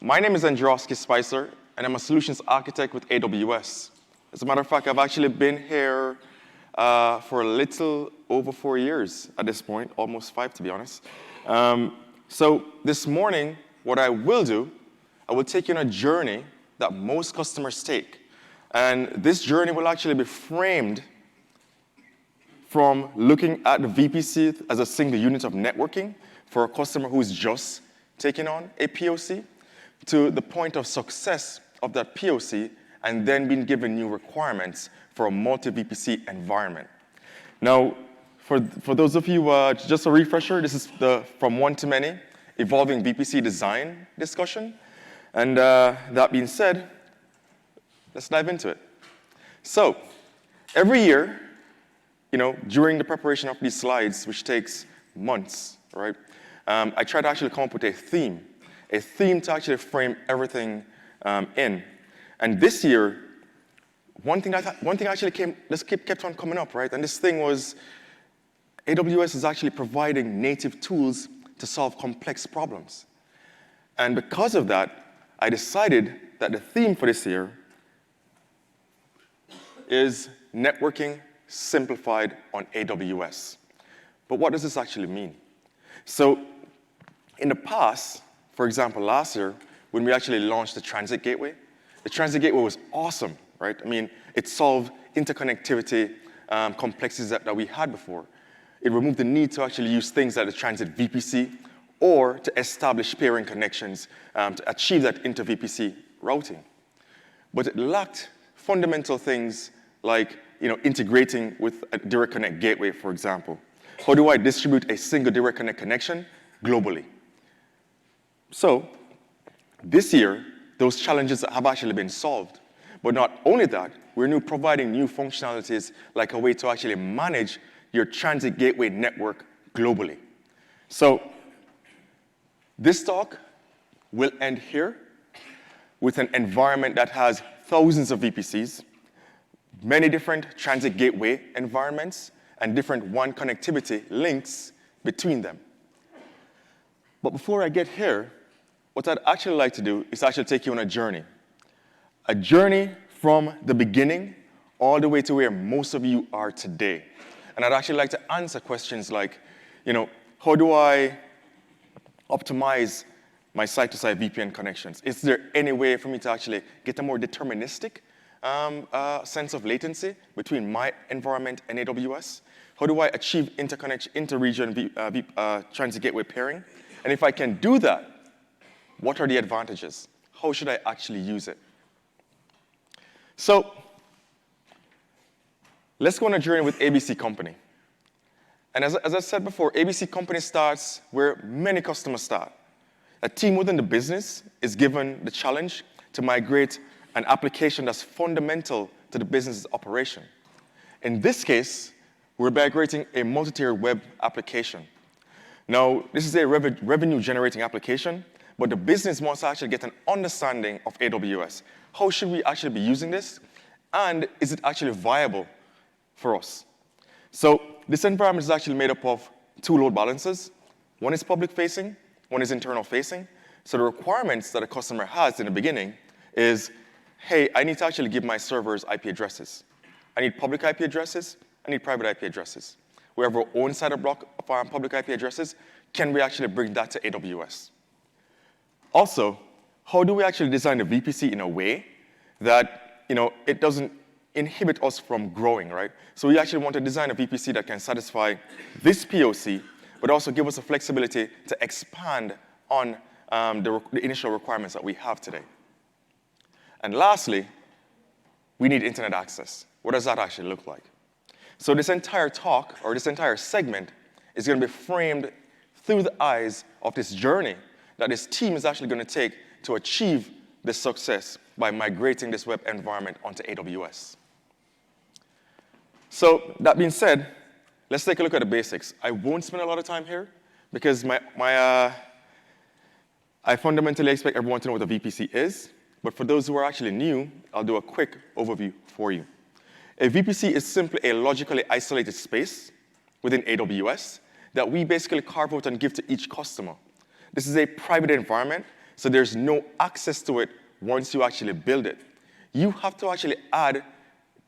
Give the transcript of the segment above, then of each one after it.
My name is Androwski Spicer, and I'm a solutions architect with AWS. As a matter of fact, I've actually been here for a little over 4 years at this point, almost 5 to be honest. So this morning, what I will do, I will take you on a journey that most customers take. And this journey will actually be framed from looking at the VPC as a single unit of networking for a customer who's just taking on a POC, to the point of success of that POC and then being given new requirements for a multi-VPC environment. Now, for those of you, just a refresher, this is the from one to many evolving VPC design discussion. And that being said, let's dive into it. So, every year, during the preparation of these slides, which takes months, right, I try to actually come up with a theme to actually frame everything in. And this year, one thing actually kept on coming up, right? And this thing was AWS is actually providing native tools to solve complex problems. And because of that, I decided that the theme for this year is networking simplified on AWS. But what does this actually mean? So in the past, for example, last year, when we actually launched the Transit Gateway, the Transit Gateway was awesome, right? I mean, it solved interconnectivity complexities that we had before. It removed the need to actually use things like the Transit VPC or to establish pairing connections to achieve that inter-VPC routing. But it lacked fundamental things like integrating with a Direct Connect gateway, for example. How do I distribute a single Direct Connect connection globally? So this year, those challenges have actually been solved. But not only that, we're now providing new functionalities like a way to actually manage your transit gateway network globally. So this talk will end here with an environment that has thousands of VPCs, many different transit gateway environments, and different WAN connectivity links between them. But before I get here, what I'd actually like to do is actually take you on a journey from the beginning all the way to where most of you are today. And I'd actually like to answer questions like, how do I optimize my site-to-site VPN connections? Is there any way for me to actually get a more deterministic sense of latency between my environment and AWS? How do I achieve inter-region transit gateway pairing? And if I can do that, what are the advantages? How should I actually use it? So let's go on a journey with ABC Company. And as I said before, ABC Company starts where many customers start. A team within the business is given the challenge to migrate an application that's fundamental to the business's operation. In this case, we're migrating a multi-tiered web application. Now, this is a revenue-generating application, but the business wants to actually get an understanding of AWS. How should we actually be using this? And is it actually viable for us? So this environment is actually made up of 2 load balancers. One is public-facing, one is internal-facing. So the requirements that a customer has in the beginning is, hey, I need to actually give my servers IP addresses. I need public IP addresses. I need private IP addresses. We have our own side of block of our public IP addresses. Can we actually bring that to AWS? Also, how do we actually design the VPC in a way that it doesn't inhibit us from growing, right? So we actually want to design a VPC that can satisfy this POC, but also give us the flexibility to expand on the initial requirements that we have today. And lastly, we need internet access. What does that actually look like? So this entire talk, or this entire segment, is going to be framed through the eyes of this journey that this team is actually going to take to achieve this success by migrating this web environment onto AWS. So that being said, let's take a look at the basics. I won't spend a lot of time here because I fundamentally expect everyone to know what a VPC is. But for those who are actually new, I'll do a quick overview for you. A VPC is simply a logically isolated space within AWS that we basically carve out and give to each customer. This is a private environment, So there's no access to it once you actually build it. You have to actually add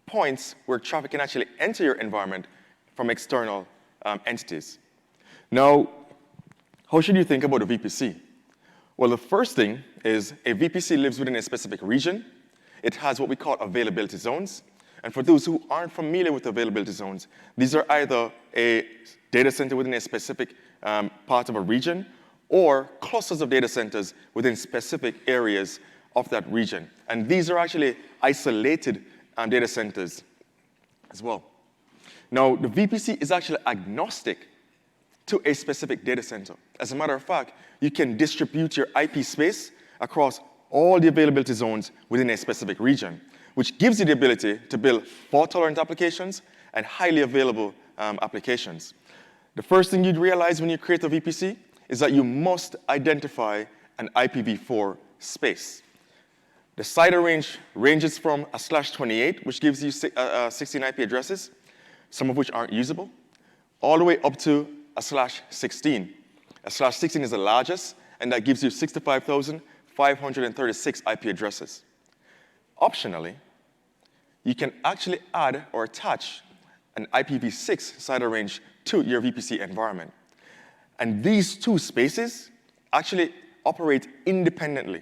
points where traffic can actually enter your environment from external entities. Now, how should you think about a VPC? Well, the first thing is a VPC lives within a specific region. It has what we call availability zones. And for those who aren't familiar with availability zones, these are either a data center within a specific part of a region or clusters of data centers within specific areas of that region. And these are actually isolated data centers as well. Now, the VPC is actually agnostic to a specific data center. As a matter of fact, you can distribute your IP space across all the availability zones within a specific region, which gives you the ability to build fault-tolerant applications and highly available applications. The first thing you'd realize when you create a VPC is that you must identify an IPv4 space. The CIDR range ranges from a /28, which gives you 16 IP addresses, some of which aren't usable, all the way up to a /16. A /16 is the largest, and that gives you 65,536 IP addresses. Optionally, you can actually add or attach an IPv6 CIDR range to your VPC environment. And these two spaces actually operate independently.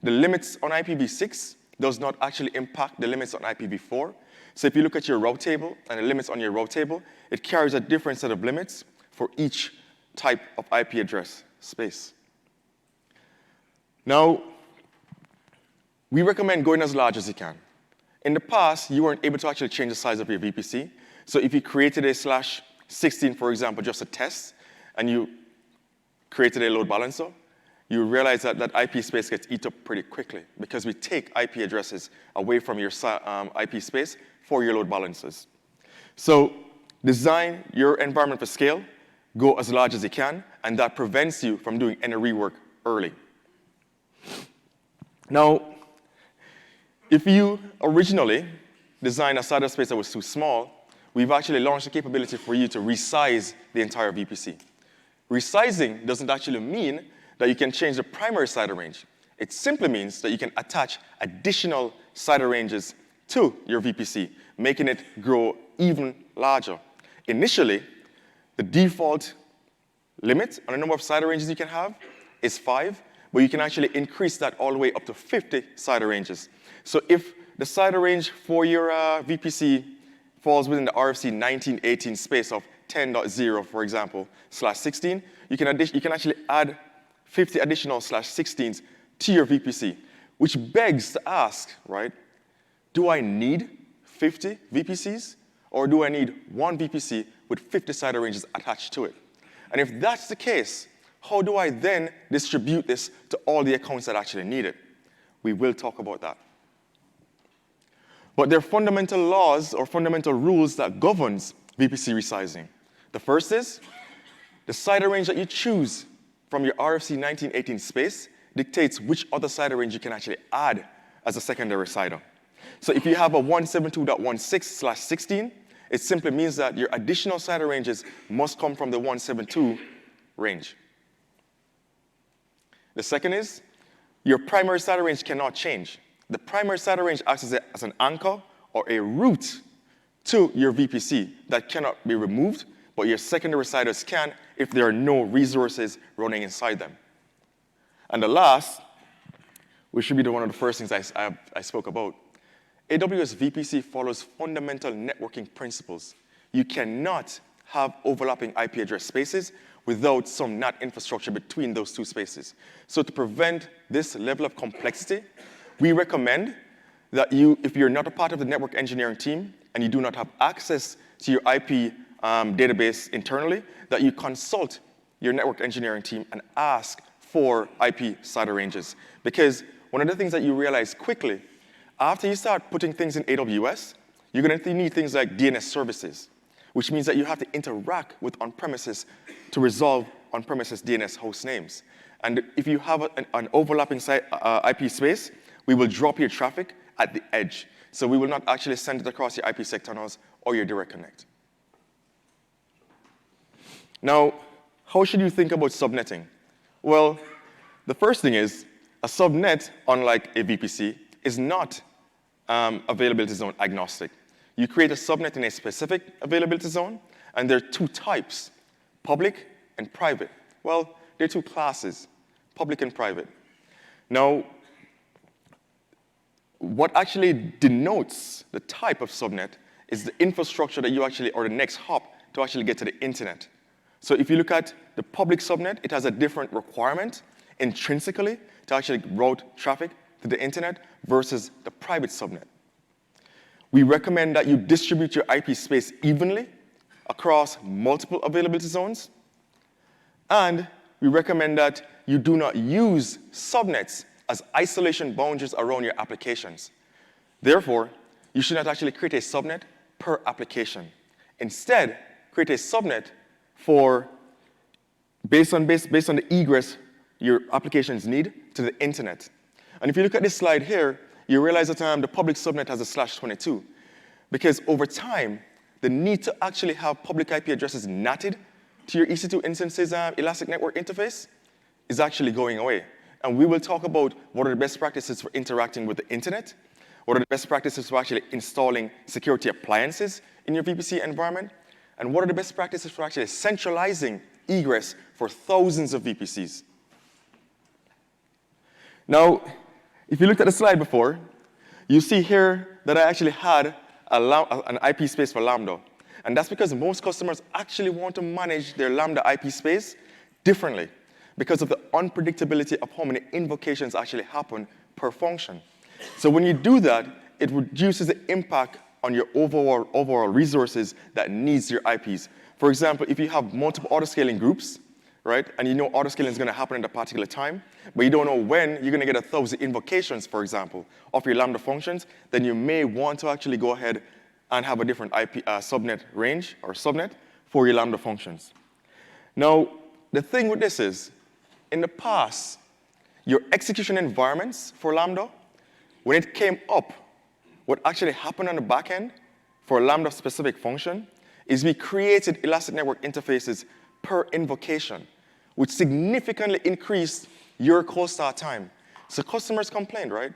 The limits on IPv6 does not actually impact the limits on IPv4. So if you look at your route table and the limits on your route table, it carries a different set of limits for each type of IP address space. Now, we recommend going as large as you can. In the past, you weren't able to actually change the size of your VPC. So if you created a /16, for example, just a test, and you created a load balancer, you realize that that IP space gets eaten up pretty quickly because we take IP addresses away from your IP space for your load balancers. So design your environment for scale, go as large as you can, and that prevents you from doing any rework early. Now, if you originally designed a CIDR space that was too small, we've actually launched a capability for you to resize the entire VPC. Resizing doesn't actually mean that you can change the primary CIDR range. It simply means that you can attach additional CIDR ranges to your VPC, making it grow even larger. Initially, the default limit on the number of CIDR ranges you can have is 5, but you can actually increase that all the way up to 50 CIDR ranges. So if the CIDR range for your VPC falls within the RFC 1918 space of 10.0, for example, /16, you can actually add 50 additional /16s to your VPC, which begs to ask, right, do I need 50 VPCs, or do I need one VPC with 50 CIDR ranges attached to it? And if that's the case, how do I then distribute this to all the accounts that actually need it? We will talk about that. But there are fundamental laws or fundamental rules that governs VPC resizing. The first is the CIDR range that you choose from your RFC 1918 space dictates which other CIDR range you can actually add as a secondary CIDR. So if you have a 172.16/16, it simply means that your additional CIDR ranges must come from the 172 range. The second is your primary CIDR range cannot change. The primary CIDR range acts as an anchor or a route to your VPC that cannot be removed, but your secondary CIDRs can if there are no resources running inside them. And the last, which should be one of the first things I spoke about, AWS VPC follows fundamental networking principles. You cannot have overlapping IP address spaces without some NAT infrastructure between those two spaces. So to prevent this level of complexity, we recommend that if you're not a part of the network engineering team and you do not have access to your IP database internally, that you consult your network engineering team and ask for IP CIDR ranges. Because one of the things that you realize quickly, after you start putting things in AWS, you're going to need things like DNS services, which means that you have to interact with on-premises to resolve on-premises DNS host names. And if you have an overlapping IP space, we will drop your traffic at the edge. So we will not actually send it across your IPsec tunnels or your direct connect. Now, how should you think about subnetting? Well, the first thing is A subnet, unlike a VPC, is not availability zone agnostic. You create a subnet in a specific availability zone, and there are two types, public and private. Well, there are two classes, public and private. Now, what actually denotes the type of subnet is the infrastructure that you actually, or the next hop to actually get to the internet. So if you look at the public subnet, it has a different requirement intrinsically to actually route traffic to the internet versus the private subnet. We recommend that you distribute your IP space evenly across multiple availability zones. And we recommend that you do not use subnets as isolation boundaries around your applications. Therefore, you should not actually create a subnet per application. Instead, create a subnet for based on the egress your applications need to the internet. And if you look at this slide here, you realize that the public subnet has a /22. Because over time, the need to actually have public IP addresses natted to your EC2 instance's Elastic Network interface is actually going away. And we will talk about what are the best practices for interacting with the internet, what are the best practices for actually installing security appliances in your VPC environment, and what are the best practices for actually centralizing egress for thousands of VPCs. Now, if you looked at the slide before, you see here that I actually had an IP space for Lambda. And that's because most customers actually want to manage their Lambda IP space differently because of the unpredictability of how many invocations actually happen per function. So when you do that, it reduces the impact on your overall resources that needs your IPs. For example, if you have multiple autoscaling groups, right, and you know autoscaling is going to happen at a particular time, but you don't know when you're going to get 1,000 invocations, for example, of your Lambda functions, then you may want to actually go ahead and have a different IP subnet range or subnet for your Lambda functions. Now, the thing with this is, in the past, your execution environments for Lambda, when it came up, what actually happened on the back end for a Lambda-specific function is we created Elastic Network interfaces per invocation, which significantly increased your cold start time. So customers complained, right?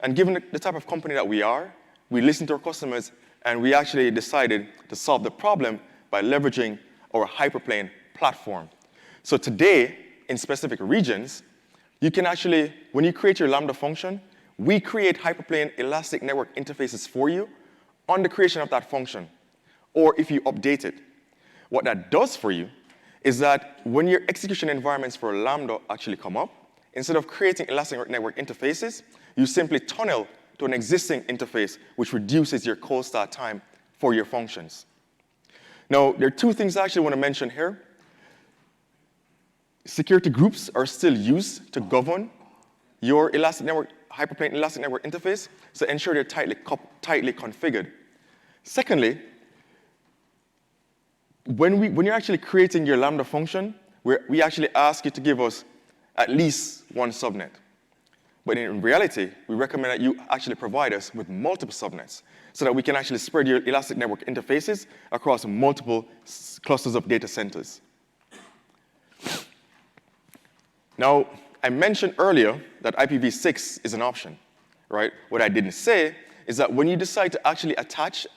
And given the type of company that we are, we listened to our customers, and we actually decided to solve the problem by leveraging our Hyperplane platform. So today, in specific regions, you can actually, when you create your Lambda function, we create Hyperplane Elastic Network interfaces for you on the creation of that function, or if you update it. What that does for you is that when your execution environments for Lambda actually come up, instead of creating Elastic Network interfaces, you simply tunnel to an existing interface, which reduces your cold start time for your functions. Now, there are two things I actually want to mention here. Security groups are still used to govern your Elastic Network, Hyperplane Elastic Network interface, so ensure they're tightly configured. Secondly, when you're actually creating your Lambda function, we actually ask you to give us at least one subnet. But in reality, we recommend that you actually provide us with multiple subnets so that we can actually spread your Elastic Network interfaces across multiple clusters of data centers. Now, I mentioned earlier that IPv6 is an option, right? What I didn't say is that when you decide to actually attach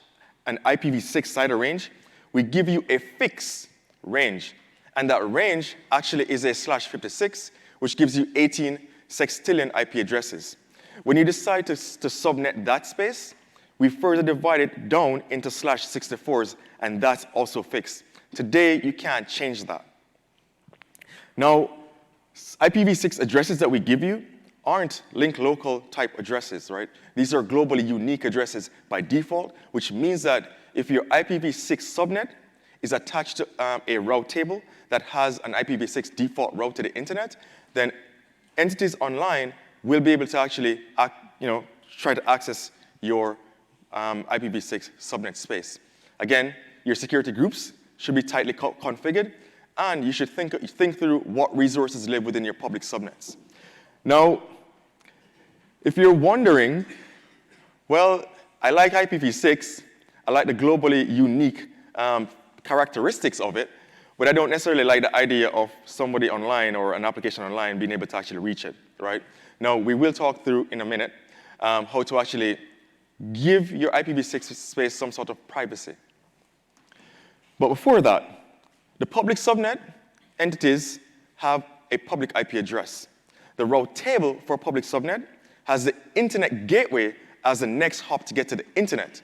an IPv6 CIDR range, we give you a fixed range. And that range actually is a /56, which gives you 18 sextillion IP addresses. When you decide to subnet that space, we further divide it down into /64s, and that's also fixed. Today, you can't change that. Now, IPv6 addresses that we give you aren't link local type addresses, right? These are globally unique addresses by default, which means that if your IPv6 subnet is attached to a route table that has an IPv6 default route to the internet, then entities online will be able to actually try to access your IPv6 subnet space. Again, your security groups should be tightly configured, and you should think through what resources live within your public subnets. Now, if you're wondering, well, I like IPv6, I like the globally unique characteristics of it, but I don't necessarily like the idea of somebody online or an application online being able to actually reach it, right? Now, we will talk through in a minute how to actually give your IPv6 space some sort of privacy. But before that, the public subnet entities have a public IP address. The route table for a public subnet has the internet gateway as the next hop to get to the internet.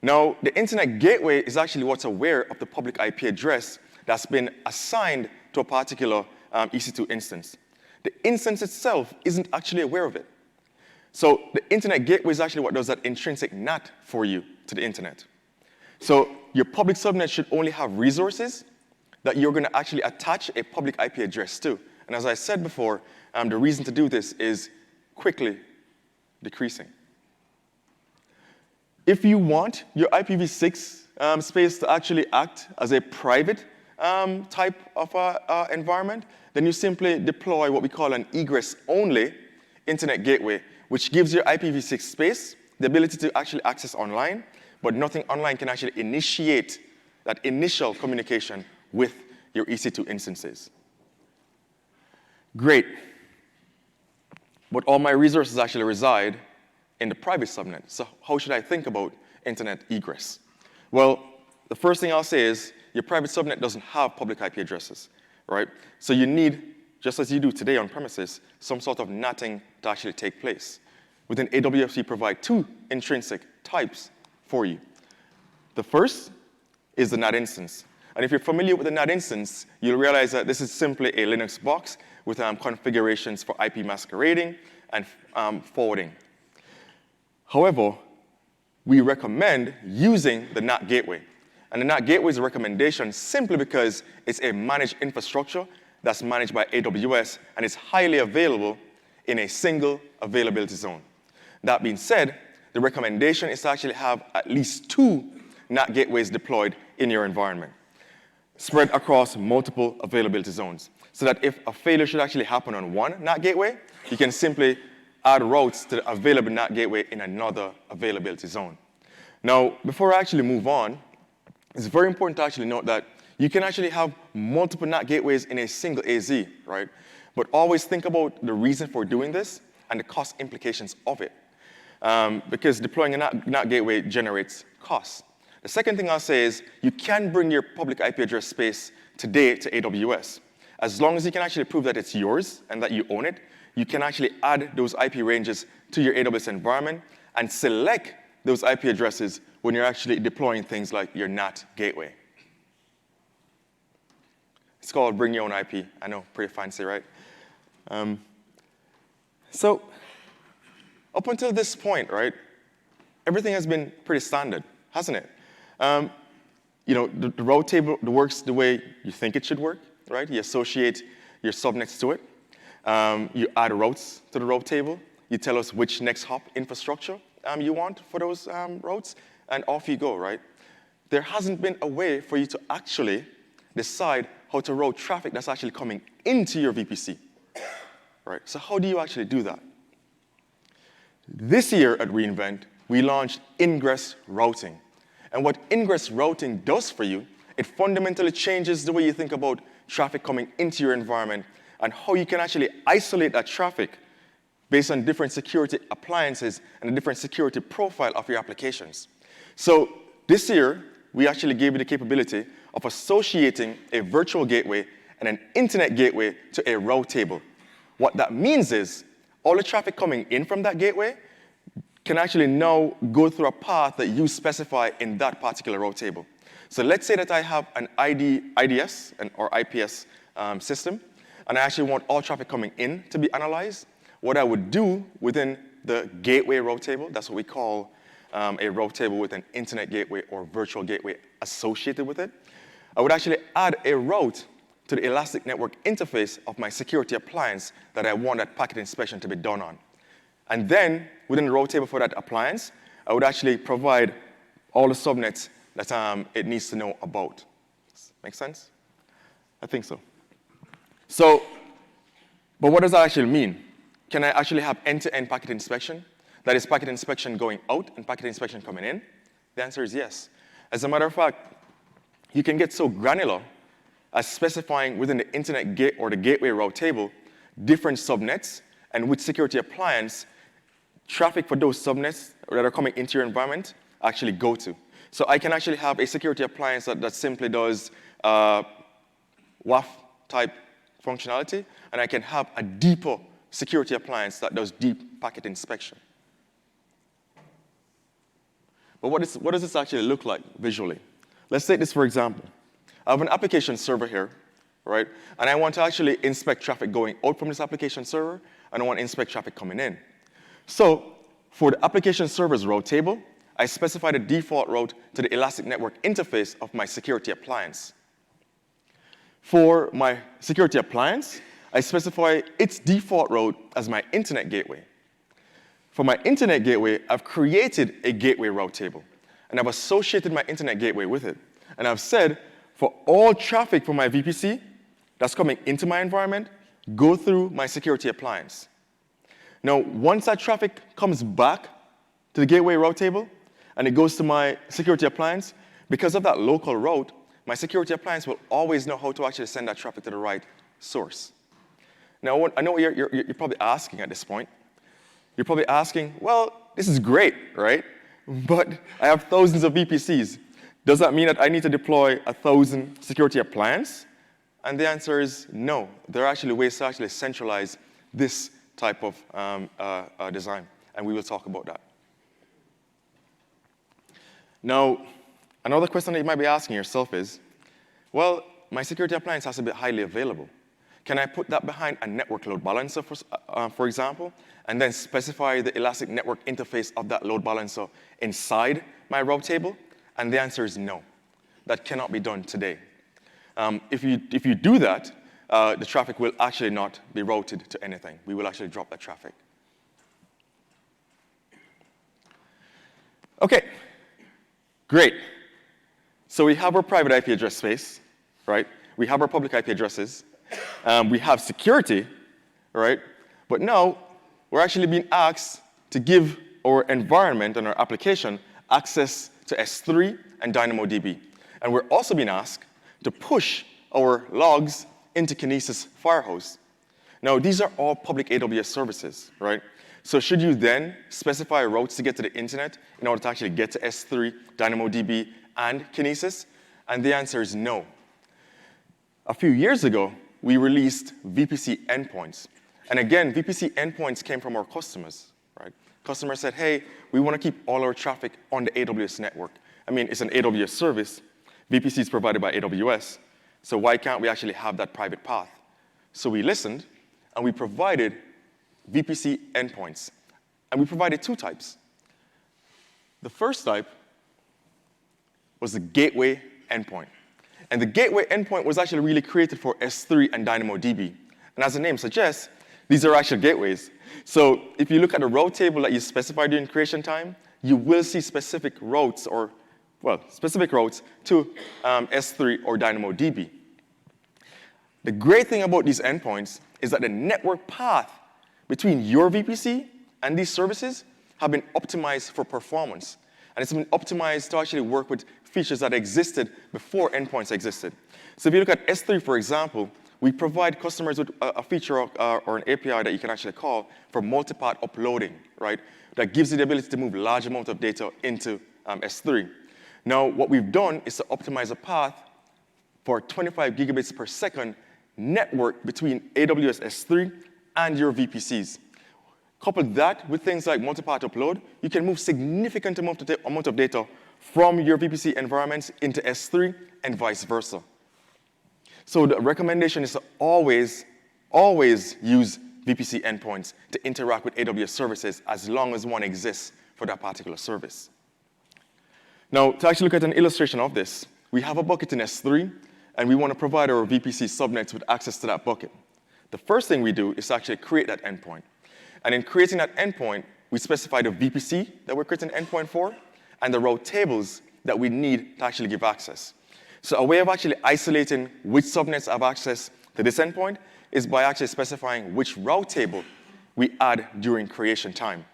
Now, the internet gateway is actually what's aware of the public IP address that's been assigned to a particular EC2 instance. The instance itself isn't actually aware of it. So the internet gateway is actually what does that intrinsic NAT for you to the internet. So your public subnet should only have resources that you're going to actually attach a public IP address to. And as I said before, the reason to do this is quickly decreasing. If you want your IPv6 space to actually act as a private type of environment, then you simply deploy what we call an egress-only internet gateway, which gives your IPv6 space the ability to actually access online, but nothing online can actually initiate that initial communication with your EC2 instances. Great. But all my resources actually reside in the private subnet. So how should I think about internet egress? Well, the first thing I'll say is your private subnet doesn't have public IP addresses, right? So you need, just as you do today on premises, some sort of NATing to actually take place. Within AWS, we provide two intrinsic types for you. The first is the NAT instance. And if you're familiar with the NAT instance, you'll realize that this is simply a Linux box with configurations for IP masquerading and forwarding. However, we recommend using the NAT gateway. And the NAT gateway is a recommendation simply because it's a managed infrastructure that's managed by AWS and is highly available in a single availability zone. That being said, the recommendation is to actually have at least 2 NAT gateways deployed in your environment, spread across multiple availability zones, so that if a failure should actually happen on one NAT gateway, you can simply add routes to the available NAT gateway in another availability zone. Now, before I actually move on, it's very important to actually note that you can actually have multiple NAT gateways in a single AZ, right? But always think about the reason for doing this and the cost implications of it, because deploying a NAT gateway generates costs. The second thing I'll say is you can bring your public IP address space today to AWS. As long as you can actually prove that it's yours and that you own it, you can actually add those IP ranges to your AWS environment and select those IP addresses when you're actually deploying things like your NAT gateway. It's called Bring Your Own IP. I know, pretty fancy, right? So up until this point, right, everything has been pretty standard, hasn't it? The route table works the way you think it should work, right? You associate your subnets to it. You add routes to the route table. You tell us which next hop infrastructure you want for those routes, and off you go, right? There hasn't been a way for you to actually decide how to route traffic that's actually coming into your VPC, right? So how do you actually do that? This year at reInvent, we launched Ingress Routing. And what Ingress Routing does for you, it fundamentally changes the way you think about traffic coming into your environment and how you can actually isolate that traffic based on different security appliances and a different security profile of your applications. So this year, we actually gave you the capability of associating a virtual gateway and an internet gateway to a route table. What that means is all the traffic coming in from that gateway can actually now go through a path that you specify in that particular route table. So let's say that I have an IDS or IPS system, and I actually want all traffic coming in to be analyzed. What I would do within the gateway route table, that's what we call a route table with an internet gateway or virtual gateway associated with it, I would actually add a route to the Elastic Network interface of my security appliance that I want that packet inspection to be done on. And then, within the route table for that appliance, I would actually provide all the subnets that it needs to know about. Make sense? I think so. But what does that actually mean? Can I actually have end-to-end packet inspection? That is packet inspection going out and packet inspection coming in? The answer is yes. As a matter of fact, you can get so granular as specifying within the internet gate or the gateway route table different subnets and which security appliance traffic for those subnets that are coming into your environment actually go to. So I can actually have a security appliance that simply does WAF type functionality, and I can have a deeper security appliance that does deep packet inspection. But what does this actually look like visually? Let's take this for example. I have an application server here, right? And I want to actually inspect traffic going out from this application server, and I want to inspect traffic coming in. So for the application server's route table, I specify the default route to the Elastic Network interface of my security appliance. For my security appliance, I specify its default route as my internet gateway. For my internet gateway, I've created a gateway route table, and I've associated my internet gateway with it. And I've said, for all traffic from my VPC that's coming into my environment, go through my security appliance. Now, once that traffic comes back to the gateway route table, and it goes to my security appliance, because of that local route, my security appliance will always know how to actually send that traffic to the right source. Now, I know what you're probably asking at this point. You're probably asking, well, this is great, right? But I have thousands of VPCs. Does that mean that I need to deploy 1,000 security appliances? And the answer is no. There are actually ways to actually centralize this type of design, and we will talk about that. Now, another question that you might be asking yourself is, well, my security appliance has to be highly available. Can I put that behind a network load balancer, for example, and then specify the Elastic Network interface of that load balancer inside my route table? And the answer is no. That cannot be done today. If you do that, the traffic will actually not be routed to anything. We will actually drop that traffic. OK, great. So we have our private IP address space, right? We have our public IP addresses. We have security, right? But now, we're actually being asked to give our environment and our application access to S3 and DynamoDB. And we're also being asked to push our logs into Kinesis Firehouse. Now, these are all public AWS services, right? So should you then specify routes to get to the internet in order to actually get to S3, DynamoDB, and Kinesis? And the answer is no. A few years ago, we released VPC endpoints. And again, VPC endpoints came from our customers, right? Customers said, hey, we want to keep all our traffic on the AWS network. I mean, it's an AWS service. VPC is provided by AWS. So why can't we actually have that private path? So we listened, and we provided VPC endpoints. And we provided two types. The first type was the gateway endpoint. And the gateway endpoint was actually really created for S3 and DynamoDB. And as the name suggests, these are actual gateways. So if you look at the route table that you specified during creation time, you will see specific routes to S3 or DynamoDB. The great thing about these endpoints is that the network path between your VPC and these services have been optimized for performance. And it's been optimized to actually work with features that existed before endpoints existed. So if you look at S3, for example, we provide customers with a feature or an API that you can actually call for multi-path uploading, right? That gives you the ability to move large amounts of data into S3. Now, what we've done is to optimize a path for 25 gigabits per second network between AWS S3 and your VPCs. Couple that with things like multi-path upload, you can move significant amount of data from your VPC environments into S3 and vice versa. So the recommendation is to always use VPC endpoints to interact with AWS services as long as one exists for that particular service. Now, to actually look at an illustration of this, we have a bucket in S3, and we want to provide our VPC subnets with access to that bucket. The first thing we do is actually create that endpoint. And in creating that endpoint, we specify the VPC that we're creating an endpoint for, and the route tables that we need to actually give access. So a way of actually isolating which subnets have access to this endpoint is by actually specifying which route table we add during creation time.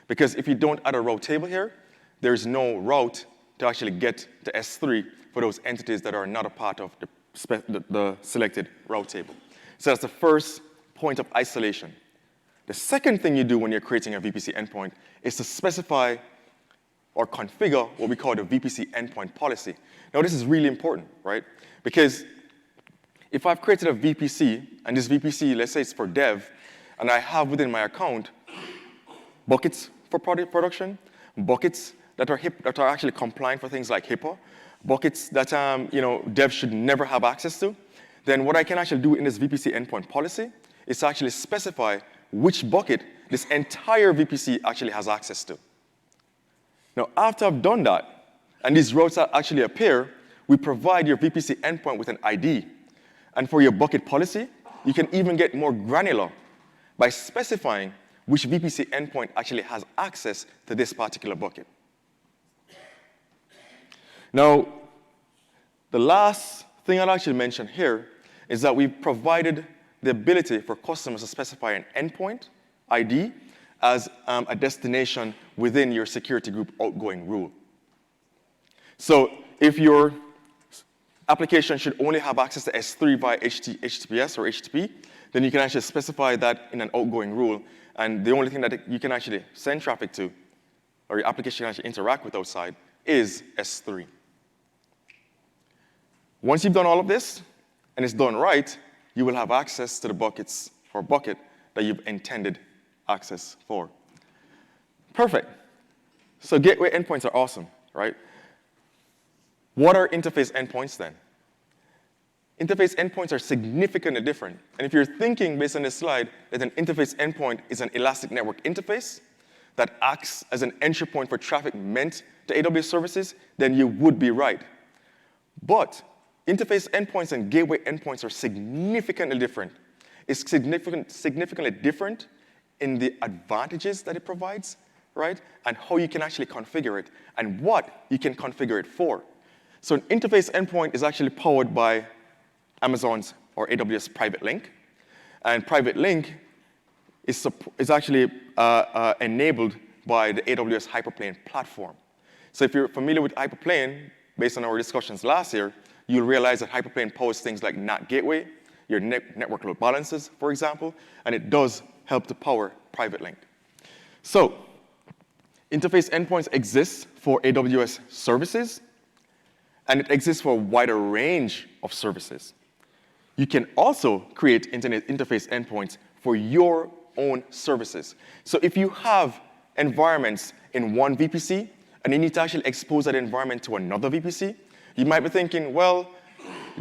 Because if you don't add a route table here, there's no route to actually get to S3 for those entities that are not a part of the selected route table. So that's the first point of isolation. The second thing you do when you're creating a VPC endpoint is to specify or configure what we call the VPC endpoint policy. Now, this is really important, right? Because if I've created a VPC, and this VPC, let's say it's for dev, and I have within my account buckets for product production, buckets that are actually compliant for things like HIPAA, buckets that dev should never have access to, then what I can actually do in this VPC endpoint policy is to actually specify which bucket this entire VPC actually has access to. Now, after I've done that, and these routes actually appear, we provide your VPC endpoint with an ID. And for your bucket policy, you can even get more granular by specifying which VPC endpoint actually has access to this particular bucket. Now, the last thing I'd actually mention here is that we've provided the ability for customers to specify an endpoint ID as a destination within your security group outgoing rule. So if your application should only have access to S3 via HTTPS or HTTP, then you can actually specify that in an outgoing rule. And the only thing that you can actually send traffic to, or your application can actually interact with outside, is S3. Once you've done all of this, and it's done right, you will have access to the buckets or bucket that you've intended access for. Perfect. So gateway endpoints are awesome, right? What are interface endpoints then? Interface endpoints are significantly different. And if you're thinking, based on this slide, that an interface endpoint is an elastic network interface that acts as an entry point for traffic meant to AWS services, then you would be right. But interface endpoints and gateway endpoints are significantly different. It's significantly different in the advantages that it provides, right? And how you can actually configure it, and what you can configure it for. So an interface endpoint is actually powered by Amazon's or AWS Private Link. And Private Link is actually enabled by the AWS Hyperplane platform. So if you're familiar with Hyperplane, based on our discussions last year, you'll realize that Hyperplane powers things like NAT gateway, your network load balances, for example, and it does help to power Private Link. So interface endpoints exist for AWS services, and it exists for a wider range of services. You can also create internet interface endpoints for your own services. So if you have environments in one VPC, and you need to actually expose that environment to another VPC, you might be thinking, well,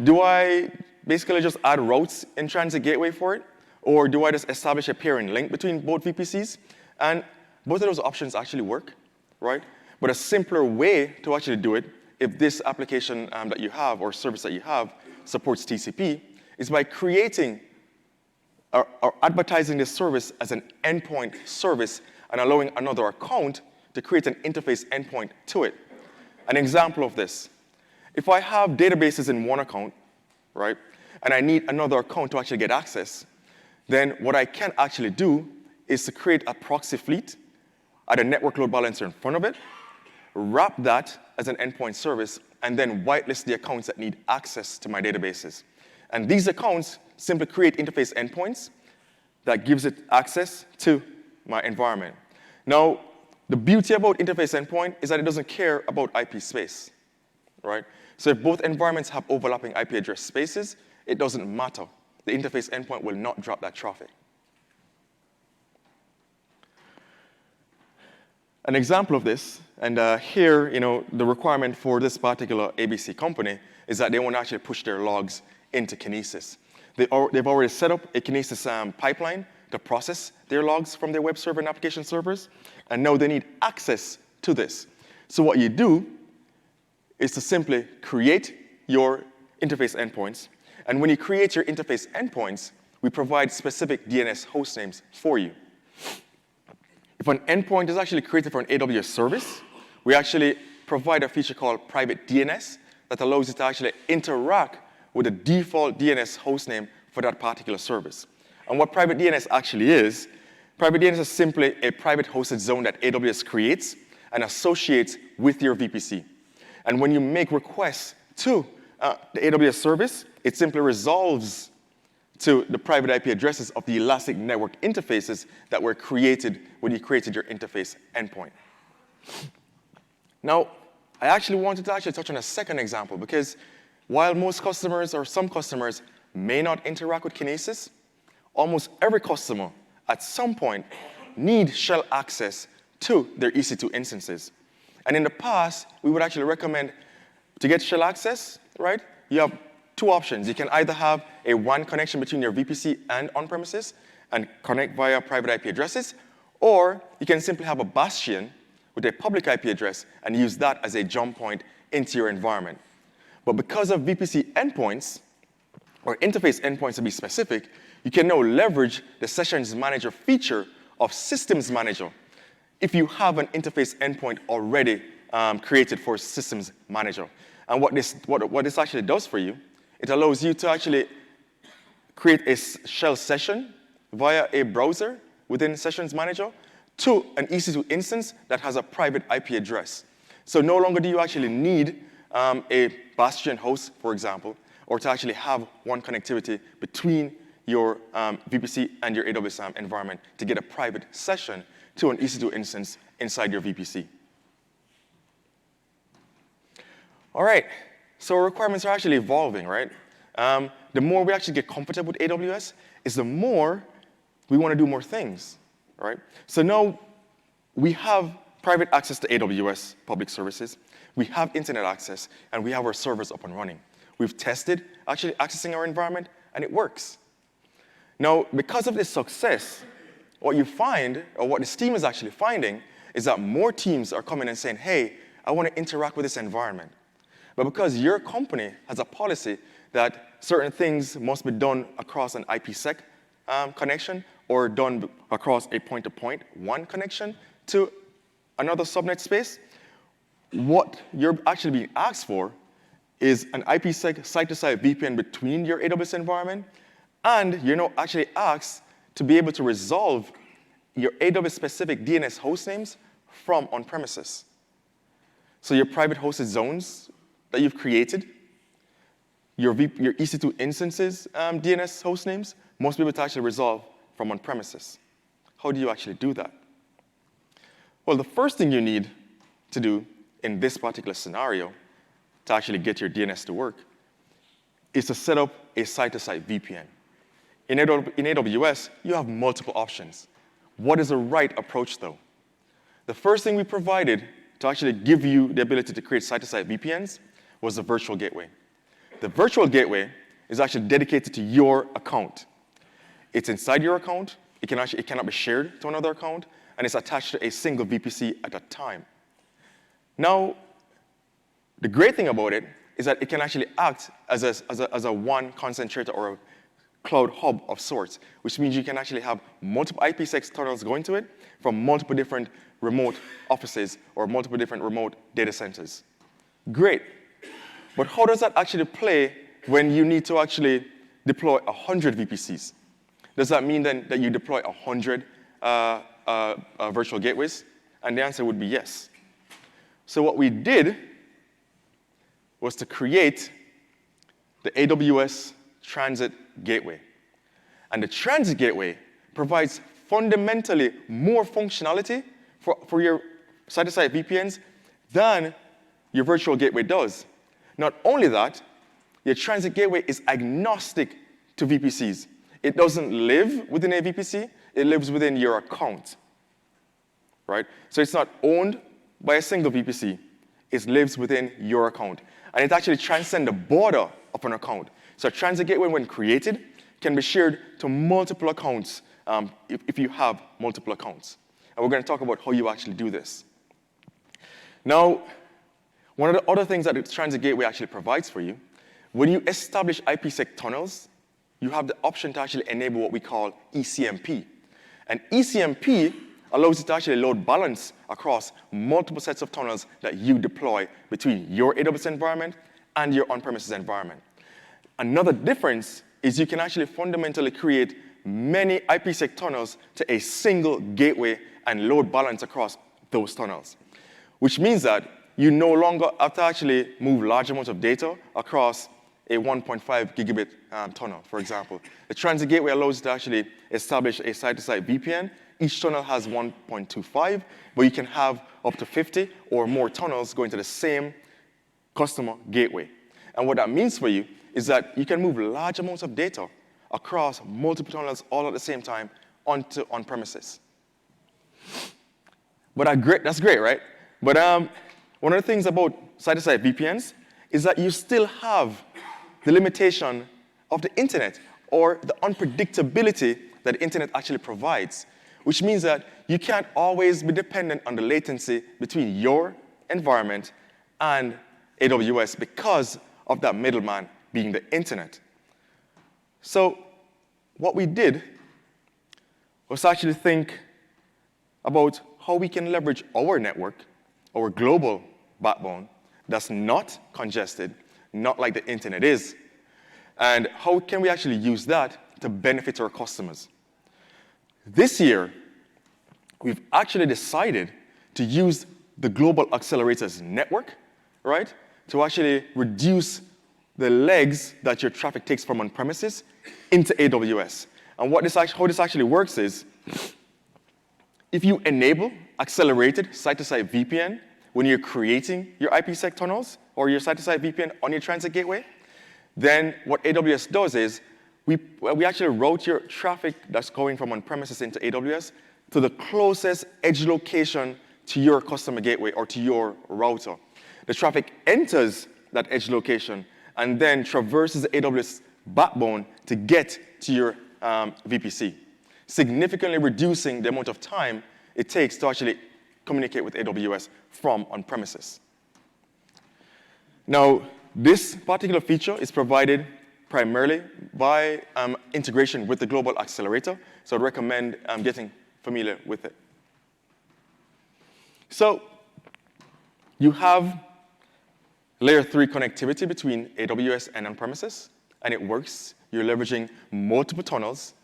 do I basically just add routes in transit gateway for it? Or do I just establish a pairing link between both VPCs? And both of those options actually work, right? But a simpler way to actually do it, if this application that you have or service that you have supports TCP, is by creating or advertising this service as an endpoint service and allowing another account to create an interface endpoint to it. An example of this, if I have databases in one account, right, and I need another account to actually get access, then what I can actually do is to create a proxy fleet, add a network load balancer in front of it, wrap that as an endpoint service, and then whitelist the accounts that need access to my databases. And these accounts simply create interface endpoints that gives it access to my environment. Now, the beauty about interface endpoint is that it doesn't care about IP space, right? So if both environments have overlapping IP address spaces, it doesn't matter. The interface endpoint will not drop that traffic. An example of this, and here, the requirement for this particular ABC company is that they want to actually push their logs into Kinesis. They've already set up a Kinesis pipeline to process their logs from their web server and application servers, and now they need access to this. So what you do is to simply create your interface endpoints, and when you create your interface endpoints, we provide specific DNS host names for you. If an endpoint is actually created for an AWS service, we actually provide a feature called private DNS that allows you to actually interact with the default DNS hostname for that particular service. And what private DNS actually is, private DNS is simply a private hosted zone that AWS creates and associates with your VPC. And when you make requests to the AWS service, it simply resolves to the private IP addresses of the elastic network interfaces that were created when you created your interface endpoint. Now, I actually wanted to touch on a second example because while most customers or some customers may not interact with Kinesis, almost every customer at some point need shell access to their EC2 instances. And in the past, we would actually recommend to get shell access, right? You have two options. You can either have a WAN connection between your VPC and on-premises and connect via private IP addresses, or you can simply have a bastion with a public IP address and use that as a jump point into your environment. But because of VPC endpoints, or interface endpoints to be specific, you can now leverage the Sessions Manager feature of Systems Manager if you have an interface endpoint already created for Systems Manager. And what this actually does for you, it allows you to actually create a shell session via a browser within Sessions Manager to an EC2 instance that has a private IP address. So no longer do you actually need a bastion host, for example, or to actually have WAN connectivity between your VPC and your AWS environment to get a private session to an EC2 instance inside your VPC. All right, so our requirements are actually evolving, right? The more we actually get comfortable with AWS is the more we want to do more things, right? So now we have private access to AWS public services, we have internet access, and we have our servers up and running. We've tested actually accessing our environment, and it works. Now, because of this success, what you find, or what this team is actually finding, is that more teams are coming and saying, hey, I want to interact with this environment. But because your company has a policy that certain things must be done across an IPsec connection or done across a point-to-point WAN connection to another subnet space, what you're actually being asked for is an IPsec site-to-site VPN between your AWS environment, and you're now actually asked to be able to resolve your AWS-specific DNS hostnames from on-premises. So your private hosted zones that you've created, your EC2 instances DNS hostnames must be able to actually resolve from on-premises. How do you actually do that? Well, the first thing you need to do in this particular scenario to actually get your DNS to work is to set up a site-to-site VPN. In AWS, you have multiple options. What is the right approach, though? The first thing we provided to actually give you the ability to create site-to-site VPNs was the virtual gateway. The virtual gateway is actually dedicated to your account. It's inside your account. It cannot be shared to another account, and it's attached to a single VPC at a time. Now, the great thing about it is that it can actually act as a WAN concentrator or a cloud hub of sorts, which means you can actually have multiple IPsec tunnels going to it from multiple different remote offices or multiple different remote data centers. Great. But how does that actually play when you need to actually deploy 100 VPCs? Does that mean then that you deploy 100 virtual gateways? And the answer would be yes. So what we did was to create the AWS Transit Gateway. And the Transit Gateway provides fundamentally more functionality for your site-to-site VPNs than your virtual gateway does. Not only that, your Transit Gateway is agnostic to VPCs. It doesn't live within a VPC. It lives within your account, right? So it's not owned by a single VPC. It lives within your account. And it actually transcends the border of an account. So a Transit Gateway, when created, can be shared to multiple accounts if you have multiple accounts. And we're going to talk about how you actually do this. Now, one of the other things that the Transit Gateway actually provides for you, when you establish IPsec tunnels, you have the option to actually enable what we call ECMP. And ECMP allows you to actually load balance across multiple sets of tunnels that you deploy between your AWS environment and your on-premises environment. Another difference is you can actually fundamentally create many IPsec tunnels to a single gateway and load balance across those tunnels, which means that you no longer have to actually move large amounts of data across a 1.5 gigabit tunnel, for example. The transit gateway allows you to actually establish a site-to-site VPN. Each tunnel has 1.25, but you can have up to 50 or more tunnels going to the same customer gateway. And what that means for you is that you can move large amounts of data across multiple tunnels all at the same time onto on-premises. But that's great, right? But one of the things about site-to-site VPNs is that you still have the limitation of the internet or the unpredictability that the internet actually provides, which means that you can't always be dependent on the latency between your environment and AWS because of that middleman being the internet. So what we did was actually think about how we can leverage our network, our global backbone, that's not congested, not like the internet is, and how can we actually use that to benefit our customers. This year, we've actually decided to use the Global Accelerators network, right, to actually reduce the legs that your traffic takes from on-premises into AWS. And how this actually works is, if you enable accelerated site-to-site VPN when you're creating your IPsec tunnels or your site-to-site VPN on your transit gateway, then what AWS does is we actually route your traffic that's going from on-premises into AWS to the closest edge location to your customer gateway or to your router. The traffic enters that edge location and then traverses the AWS backbone to get to your VPC, significantly reducing the amount of time it takes to actually communicate with AWS from on-premises. Now, this particular feature is provided primarily by integration with the Global Accelerator, so I'd recommend getting familiar with it. So you have layer 3 connectivity between AWS and on-premises, and it works. You're leveraging multiple tunnels,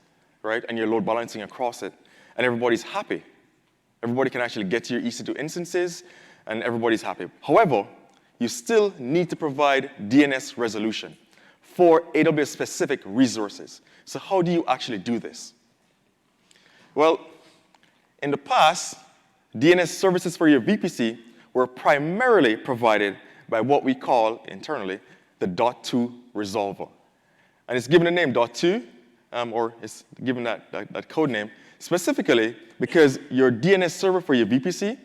right, and you're load balancing across it, and everybody's happy. Everybody can actually get to your EC2 instances, and everybody's happy. However, you still need to provide DNS resolution for AWS-specific resources. So how do you actually do this? Well, in the past, DNS services for your VPC were primarily provided by what we call internally the .2 resolver. And it's given the name .2, or it's given that code name, specifically because your DNS server for your VPC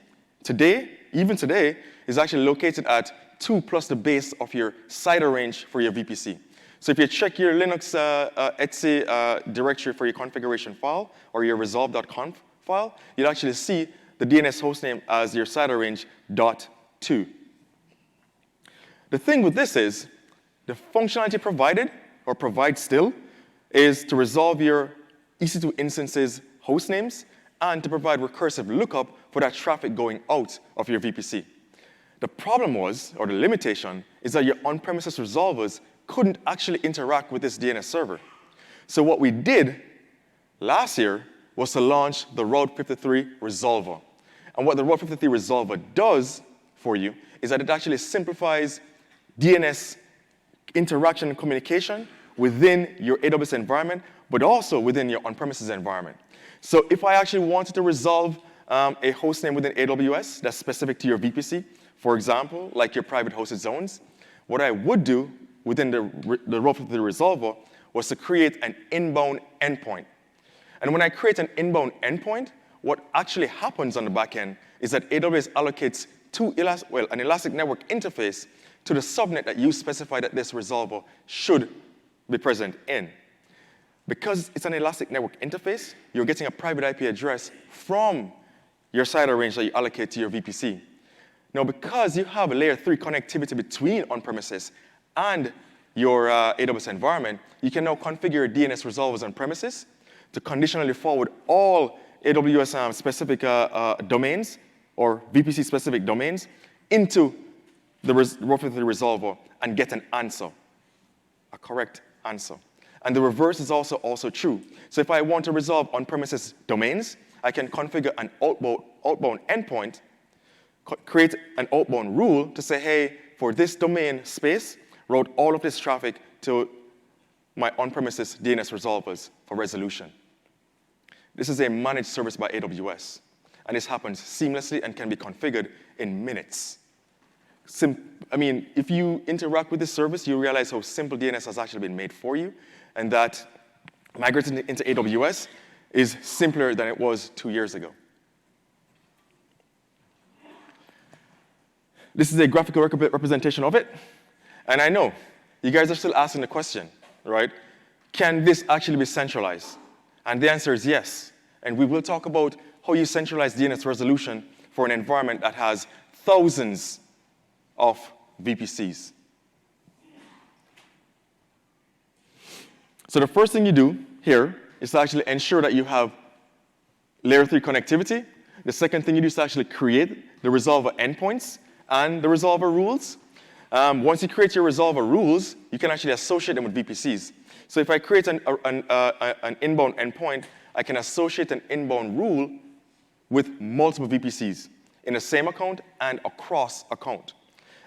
today, even today, is actually located at 2 plus the base of your CIDR range for your VPC. So if you check your Linux etc directory for your configuration file or your resolve.conf file, you'll actually see the DNS hostname as your CIDR range .2. The thing with this is the functionality provided, or provides still, is to resolve your EC2 instances hostnames and to provide recursive lookup for that traffic going out of your VPC. The problem was, or the limitation, is that your on-premises resolvers couldn't actually interact with this DNS server. So what we did last year was to launch the Route 53 resolver. And what the Route 53 resolver does for you is that it actually simplifies DNS interaction and communication within your AWS environment, but also within your on-premises environment. So if I actually wanted to resolve a hostname within AWS that's specific to your VPC, for example, like your private hosted zones, what I would do within the Route 53 resolver was to create an inbound endpoint. And when I create an inbound endpoint, what actually happens on the back end is that AWS allocates an elastic network interface to the subnet that you specify that this resolver should be present in. Because it's an elastic network interface, you're getting a private IP address from your CIDR range that you allocate to your VPC. Now, because you have a layer 3 connectivity between on-premises and your AWS environment, you can now configure DNS resolvers on premises to conditionally forward all AWS-specific domains or VPC-specific domains into the Route 53 resolver and get an answer, a correct answer. And the reverse is also true. So if I want to resolve on-premises domains, I can configure an outbound endpoint, create an outbound rule to say, hey, for this domain space, route all of this traffic to my on-premises DNS resolvers for resolution. This is a managed service by AWS, and this happens seamlessly and can be configured in minutes. If you interact with this service, you realize how simple DNS has actually been made for you, and that migrating into AWS is simpler than it was 2 years ago. This is a graphical representation of it, and I know you guys are still asking the question, right? Can this actually be centralized? And the answer is yes. And we will talk about how you centralize DNS resolution for an environment that has thousands of VPCs. So the first thing you do here is to actually ensure that you have layer 3 connectivity. The second thing you do is to actually create the resolver endpoints and the resolver rules. Once you create your resolver rules, you can actually associate them with VPCs. So if I create an inbound endpoint, I can associate an inbound rule with multiple VPCs in the same account and across account.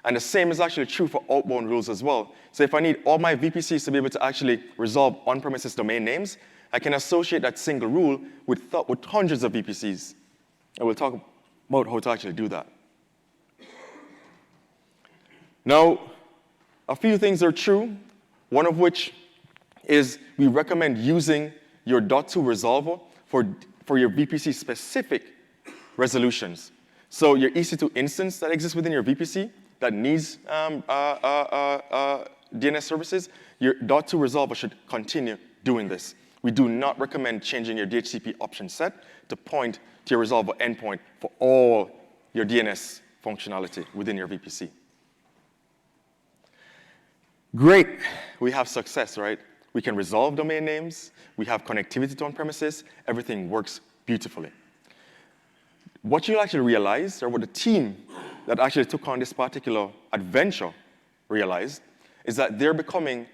And the same is actually true for outbound rules as well. So if I need all my VPCs to be able to actually resolve on-premises domain names, I can associate that single rule with hundreds of VPCs. And we'll talk about how to actually do that. Now, a few things are true, one of which is we recommend using your .2 resolver for your VPC-specific resolutions. So your EC2 instance that exists within your VPC that needs DNS services, your .2 resolver should continue doing this. We do not recommend changing your DHCP option set to point to your resolver endpoint for all your DNS functionality within your VPC. Great, we have success, right? We can resolve domain names, we have connectivity to on-premises, everything works beautifully. What you'll actually realize, or what the team that actually took on this particular adventure realized, is that they're becoming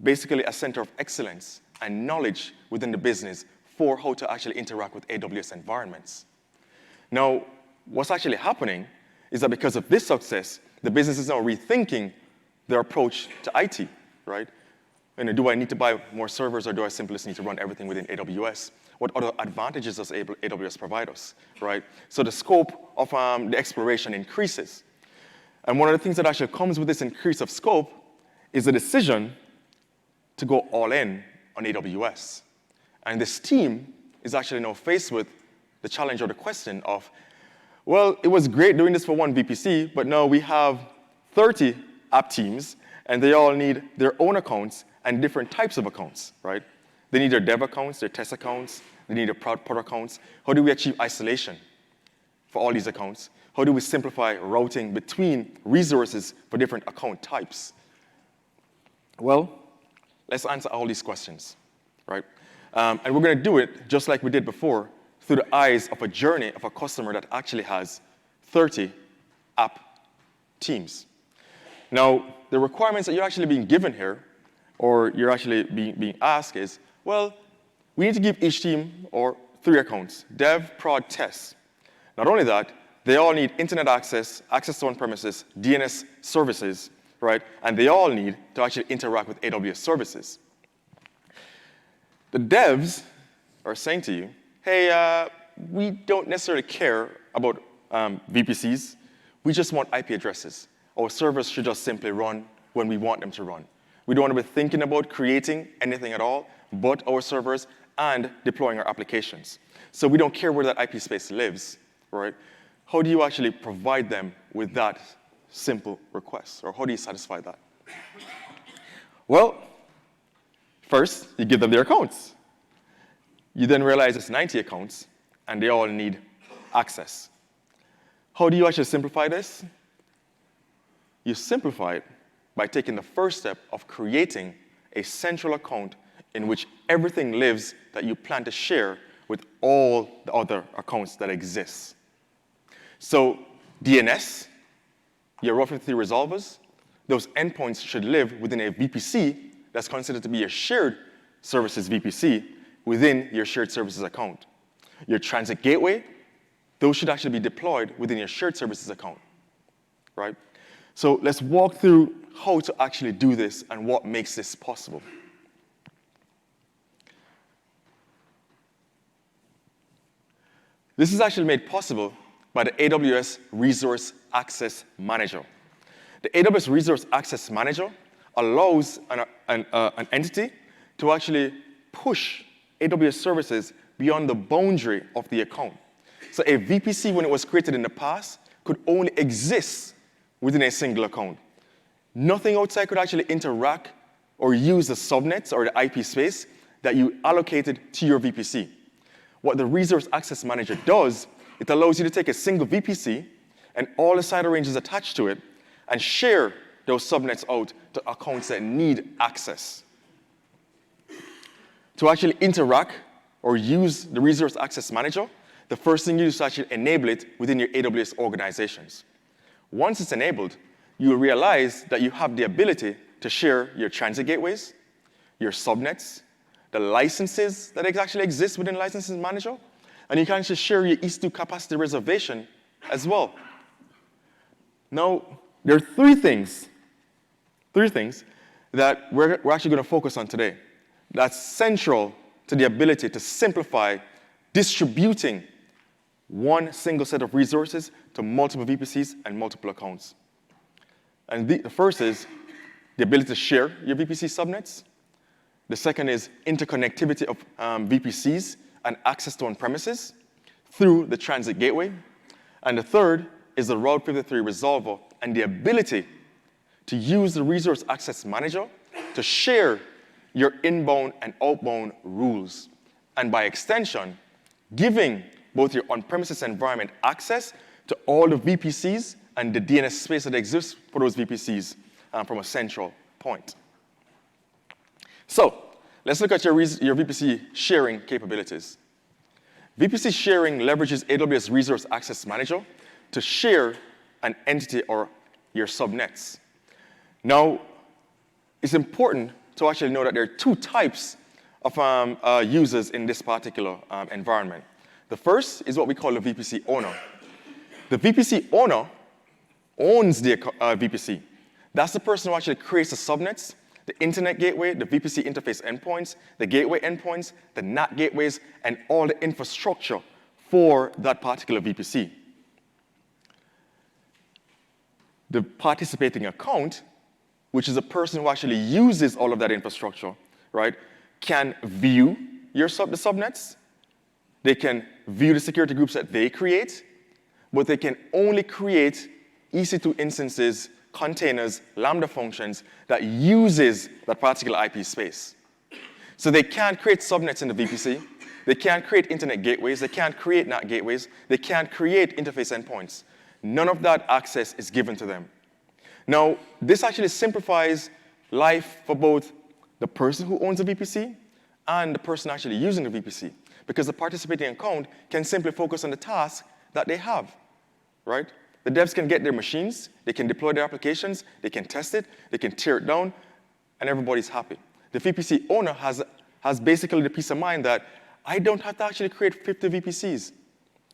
basically a center of excellence and knowledge within the business for how to actually interact with AWS environments. Now, what's actually happening is that because of this success, the business is now rethinking their approach to IT, right? And do I need to buy more servers, or do I simply just need to run everything within AWS? What other advantages does AWS provide us, right? So the scope of the exploration increases. And one of the things that actually comes with this increase of scope is the decision to go all in on AWS. And this team is actually now faced with the challenge or the question of, well, it was great doing this for one VPC, but now we have 30 app teams, and they all need their own accounts and different types of accounts, right? They need their dev accounts, their test accounts, they need their prod accounts. How do we achieve isolation for all these accounts? How do we simplify routing between resources for different account types? Well, let's answer all these questions, right? And we're going to do it just like we did before, through the eyes of a journey of a customer that actually has 30 app teams. Now, the requirements that you're actually being given here, or you're actually being asked is, well, we need to give each team or 3 accounts, dev, prod, test. Not only that, they all need internet access to on-premises, DNS services, right? And they all need to actually interact with AWS services. The devs are saying to you, hey, we don't necessarily care about VPCs. We just want IP addresses. Our servers should just simply run when we want them to run. We don't want to be thinking about creating anything at all but our servers and deploying our applications. So we don't care where that IP space lives, right? How do you actually provide them with that simple request? Or how do you satisfy that? Well, first, you give them their accounts. You then realize it's 90 accounts, and they all need access. How do you actually simplify this? You simplify it by taking the first step of creating a central account in which everything lives that you plan to share with all the other accounts that exist. So DNS, your roughly 3 resolvers, those endpoints should live within a VPC that's considered to be a shared services VPC within your shared services account. Your transit gateway, those should actually be deployed within your shared services account, right? So let's walk through how to actually do this and what makes this possible. This is actually made possible by the AWS Resource Access Manager. The AWS Resource Access Manager allows an entity to actually push AWS services beyond the boundary of the account. So a VPC, when it was created in the past, could only exist within a single account. Nothing outside could actually interact or use the subnets or the IP space that you allocated to your VPC. What the Resource Access Manager does, it allows you to take a single VPC and all the side ranges attached to it and share those subnets out to accounts that need access. To actually interact or use the Resource Access Manager, the first thing you do is to actually enable it within your AWS organizations. Once it's enabled, you'll realize that you have the ability to share your transit gateways, your subnets, the licenses that actually exist within Licenses Manager, and you can actually share your EC2 capacity reservation as well. Now, there are three things that we're actually going to focus on today. That's central to the ability to simplify distributing one single set of resources to multiple VPCs and multiple accounts. And the first is the ability to share your VPC subnets. The second is interconnectivity of VPCs and access to on-premises through the transit gateway. And the third is the Route 53 resolver and the ability to use the Resource Access Manager to share your inbound and outbound rules. And by extension, giving both your on-premises environment access to all the VPCs and the DNS space that exists for those VPCs from a central point. So let's look at your VPC sharing capabilities. VPC sharing leverages AWS Resource Access Manager to share an entity or your subnets. Now, it's important to actually know that there are two types of users in this particular environment. The first is what we call the VPC owner. The VPC owner owns the VPC. That's the person who actually creates the subnets, the internet gateway, the VPC interface endpoints, the gateway endpoints, the NAT gateways, and all the infrastructure for that particular VPC. The participating account, which is a person who actually uses all of that infrastructure, right, can view the subnets. They can view the security groups that they create, but they can only create EC2 instances, containers, Lambda functions that uses that particular IP space. So they can't create subnets in the VPC. They can't create internet gateways. They can't create NAT gateways. They can't create interface endpoints. None of that access is given to them. Now, this actually simplifies life for both the person who owns the VPC and the person actually using the VPC, because the participating account can simply focus on the task that they have, right? The devs can get their machines, they can deploy their applications, they can test it, they can tear it down, and everybody's happy. The VPC owner has basically the peace of mind that I don't have to actually create 50 VPCs.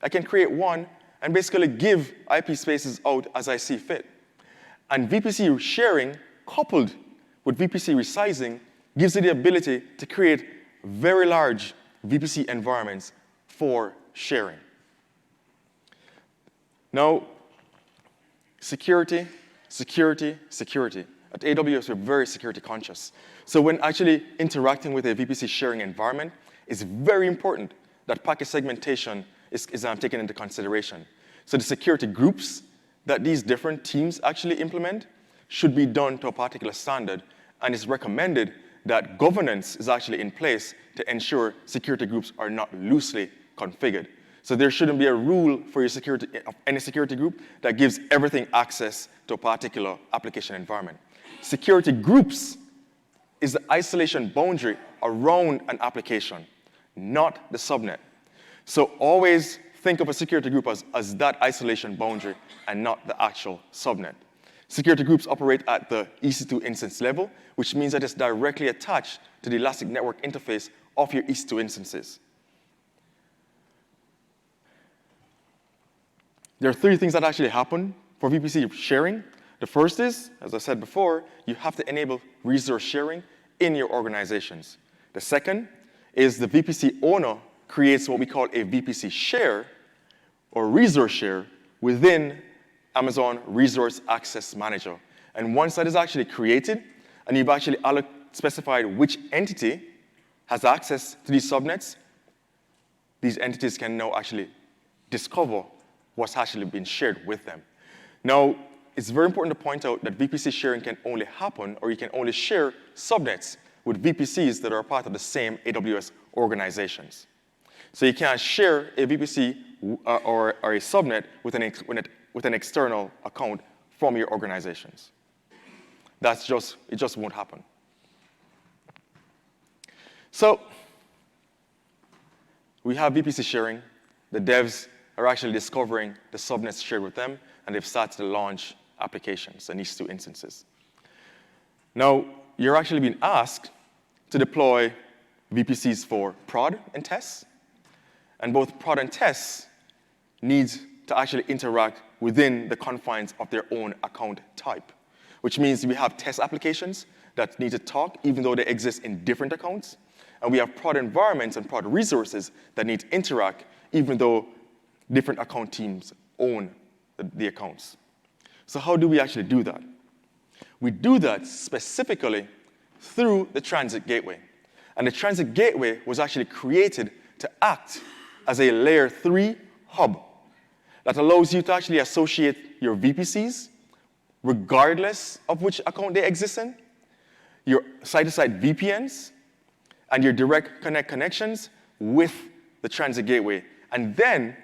I can create one and basically give IP spaces out as I see fit. And VPC sharing, coupled with VPC resizing, gives you the ability to create very large VPC environments for sharing. Now, security, security, security. At AWS, we're very security conscious. So when actually interacting with a VPC sharing environment, it's very important that packet segmentation is taken into consideration. So the security groups that these different teams actually implement should be done to a particular standard, and it's recommended that governance is actually in place to ensure security groups are not loosely configured. So there shouldn't be a rule for your security of any security group that gives everything access to a particular application environment. Security groups is the isolation boundary around an application, not the subnet. So always think of a security group as that isolation boundary and not the actual subnet. Security groups operate at the EC2 instance level, which means that it's directly attached to the elastic network interface of your EC2 instances. There are three things that actually happen for VPC sharing. The first is, as I said before, you have to enable resource sharing in your organizations. The second is the VPC owner creates what we call a VPC share or resource share within Amazon Resource Access Manager. And once that is actually created, and you've actually specified which entity has access to these subnets, these entities can now actually discover what's actually been shared with them. Now, it's very important to point out that VPC sharing can only happen, or you can only share subnets with VPCs that are part of the same AWS organizations. So you can't share a VPC or a subnet with an external account from your organizations. It just won't happen. So we have VPC sharing. The devs are actually discovering the subnets shared with them, and they've started to launch applications in these two instances. Now, you're actually being asked to deploy VPCs for prod and tests, and both prod and tests need to actually interact within the confines of their own account type, which means we have test applications that need to talk even though they exist in different accounts, and we have prod environments and prod resources that need to interact even though different account teams own the accounts. So how do we actually do that? We do that specifically through the transit gateway. And the transit gateway was actually created to act as a layer 3 hub that allows you to actually associate your VPCs, regardless of which account they exist in, your site-to-site VPNs, and your direct connect connections with the transit gateway, and then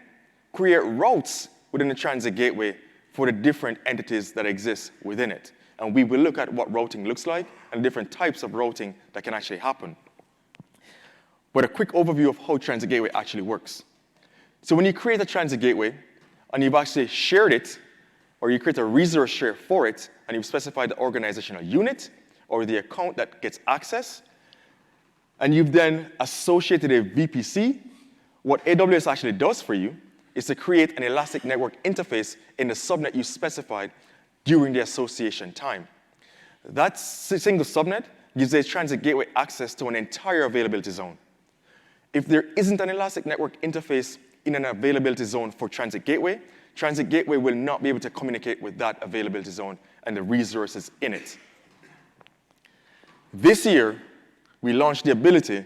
create routes within the transit gateway for the different entities that exist within it. And we will look at what routing looks like and different types of routing that can actually happen. But a quick overview of how transit gateway actually works. So when you create a transit gateway and you've actually shared it, or you create a resource share for it, and you've specified the organizational unit or the account that gets access, and you've then associated a VPC, what AWS actually does for you is to create an elastic network interface in the subnet you specified during the association time. That single subnet gives a transit gateway access to an entire availability zone. If there isn't an elastic network interface in an availability zone for transit gateway will not be able to communicate with that availability zone and the resources in it. This year, we launched the ability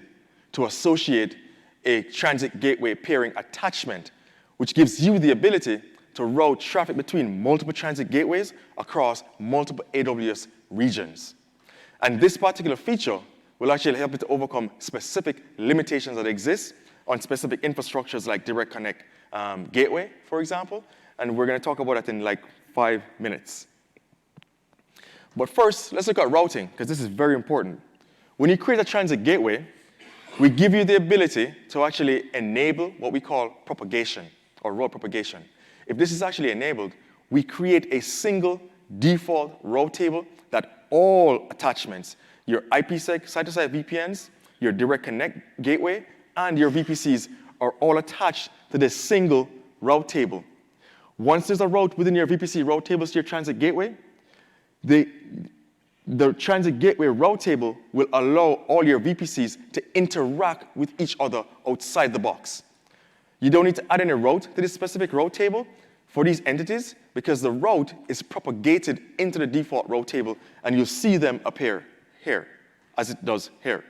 to associate a transit gateway pairing attachment, which gives you the ability to route traffic between multiple transit gateways across multiple AWS regions. And this particular feature will actually help you to overcome specific limitations that exist on specific infrastructures like Direct Connect Gateway, for example. And we're going to talk about that in like 5 minutes. But first, let's look at routing, because this is very important. When you create a transit gateway, we give you the ability to actually enable what we call propagation or route propagation. If this is actually enabled, we create a single default route table that all attachments, your IPsec site-to-site VPNs, your Direct Connect gateway, and your VPCs are all attached to this single route table. Once there's a route within your VPC route tables to your transit gateway, the transit gateway route table will allow all your VPCs to interact with each other outside the box. You don't need to add any route to this specific route table for these entities because the route is propagated into the default route table, and you'll see them appear here, as it does here.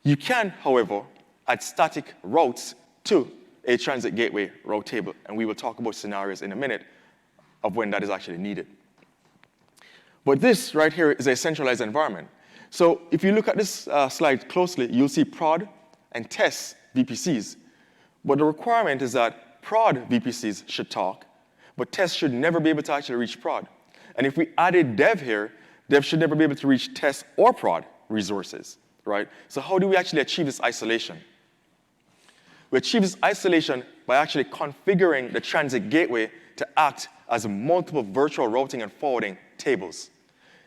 You can, however, add static routes to a transit gateway route table, and we will talk about scenarios in a minute of when that is actually needed. But this right here is a centralized environment. So if you look at this slide closely, you'll see prod and test VPCs. But the requirement is that prod VPCs should talk, but test should never be able to actually reach prod. And if we added dev here, dev should never be able to reach test or prod resources, right? So how do we actually achieve this isolation? We achieve this isolation by actually configuring the transit gateway to act as multiple virtual routing and forwarding tables.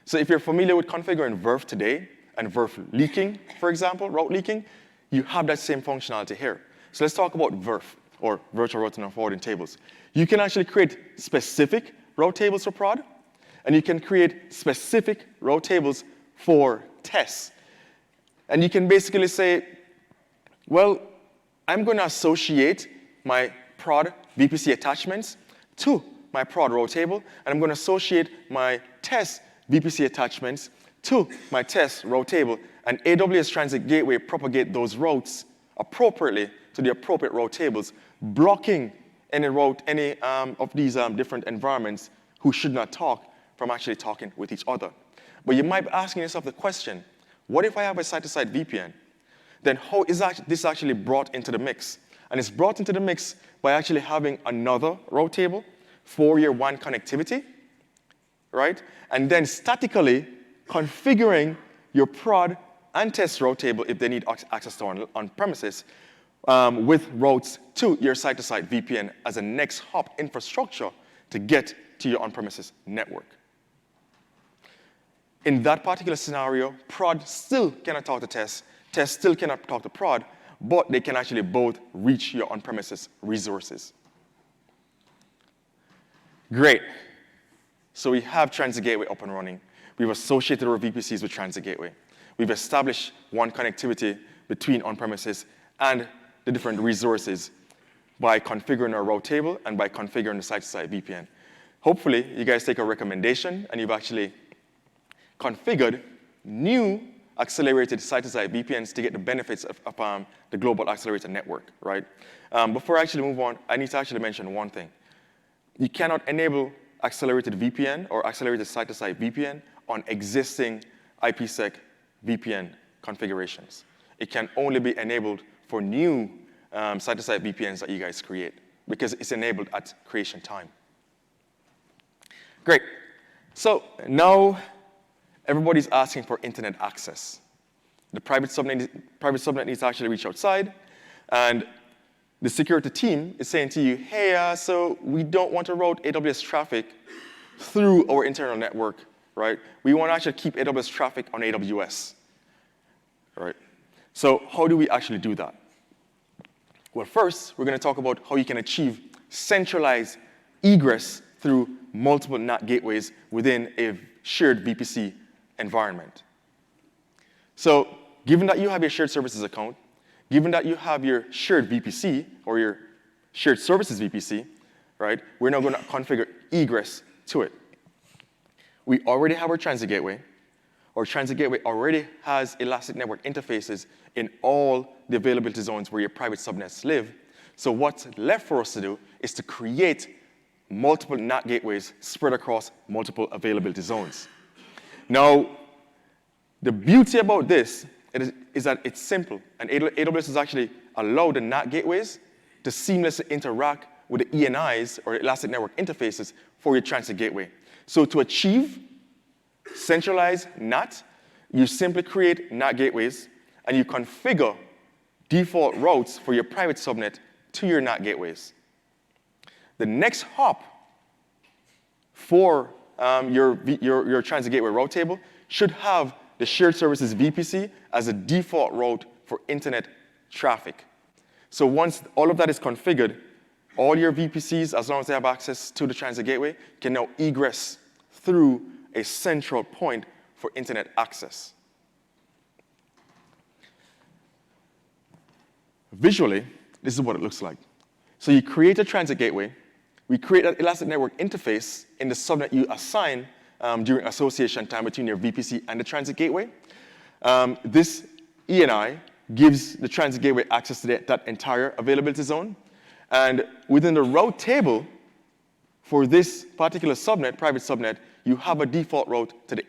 So if you're familiar with configuring VRF today and VRF leaking, for example, route leaking, you have that same functionality here. So let's talk about VRF, or virtual routing and forwarding tables. You can actually create specific route tables for prod, And you can create specific route tables for tests. And you can basically say, well, I'm going to associate my prod VPC attachments to my prod route table, and I'm going to associate my test VPC attachments to my test route table, and AWS Transit Gateway propagate those routes appropriately to the appropriate route tables, blocking any of these different environments who should not talk from actually talking with each other. But you might be asking yourself the question, what if I have a site-to-site VPN? Then how is this actually brought into the mix? And it's brought into the mix by actually having another route table for your WAN connectivity, right? And then statically configuring your prod and test route table if they need access to on-premises with routes to your site-to-site VPN as a next hop infrastructure to get to your on-premises network. In that particular scenario, prod still cannot talk to test still cannot talk to prod, but they can actually both reach your on-premises resources. Great. So we have Transit Gateway up and running. We've associated our VPCs with Transit Gateway. We've established WAN connectivity between on-premises and the different resources by configuring our route table and by configuring the site-to-site VPN. Hopefully, you guys take a recommendation and you've actually configured new accelerated site-to-site VPNs to get the benefits of the global accelerator network, right? Before I actually move on, I need to actually mention one thing. You cannot enable accelerated VPN or accelerated site-to-site VPN on existing IPsec VPN configurations. It can only be enabled for new site-to-site VPNs that you guys create because it's enabled at creation time. Great. So now everybody's asking for internet access. The private subnet needs to actually reach outside, and the security team is saying to you, hey, so we don't want to route AWS traffic through our internal network, right? We want to actually keep AWS traffic on AWS, right? So how do we actually do that? Well, first, we're going to talk about how you can achieve centralized egress through multiple NAT gateways within a shared VPC environment. So given that you have your shared services account, given that you have your shared VPC or your shared services VPC, right, we're now going to configure egress to it. We already have our transit gateway. Our transit gateway already has elastic network interfaces in all the availability zones where your private subnets live. So what's left for us to do is to create multiple NAT gateways spread across multiple availability zones. Now, the beauty about this is that it's simple, and AWS has actually allowed the NAT gateways to seamlessly interact with the ENIs, or elastic network interfaces, for your transit gateway. So to achieve centralized NAT, you simply create NAT gateways, and you configure default routes for your private subnet to your NAT gateways. The next hop for your transit gateway route table should have the shared services VPC as a default route for internet traffic. So once all of that is configured, all your VPCs, as long as they have access to the transit gateway, can now egress through a central point for internet access. Visually, this is what it looks like. So you create a transit gateway. We create an elastic network interface in the subnet you assign during association time between your VPC and the transit gateway. This ENI gives the transit gateway access to that entire availability zone. And within the route table for this particular subnet, private subnet, you have a default route to the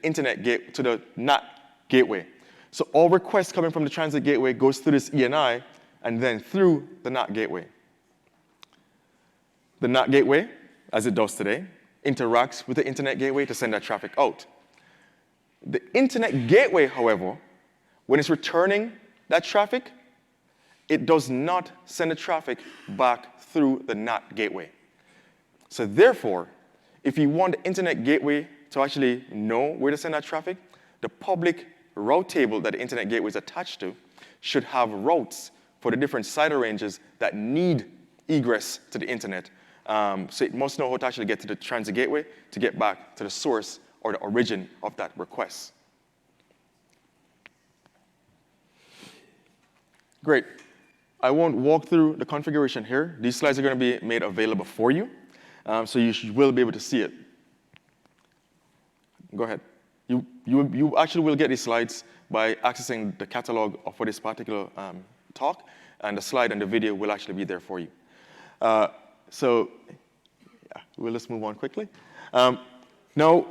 to the NAT gateway. So all requests coming from the transit gateway goes through this ENI and then through the NAT gateway. The NAT gateway, as it does today, interacts with the internet gateway to send that traffic out. The internet gateway, however, when it's returning that traffic, it does not send the traffic back through the NAT gateway. So therefore, if you want the internet gateway to actually know where to send that traffic, the public route table that the internet gateway is attached to should have routes for the different CIDR ranges that need egress to the internet. So it must know how to actually get to the transit gateway to get back to the source or the origin of that request. Great. I won't walk through the configuration here. These slides are going to be made available for you, so you will be able to see it. Go ahead. You actually will get these slides by accessing the catalog for this particular talk, and the slide and the video will actually be there for you. So yeah, we'll just move on quickly. Now,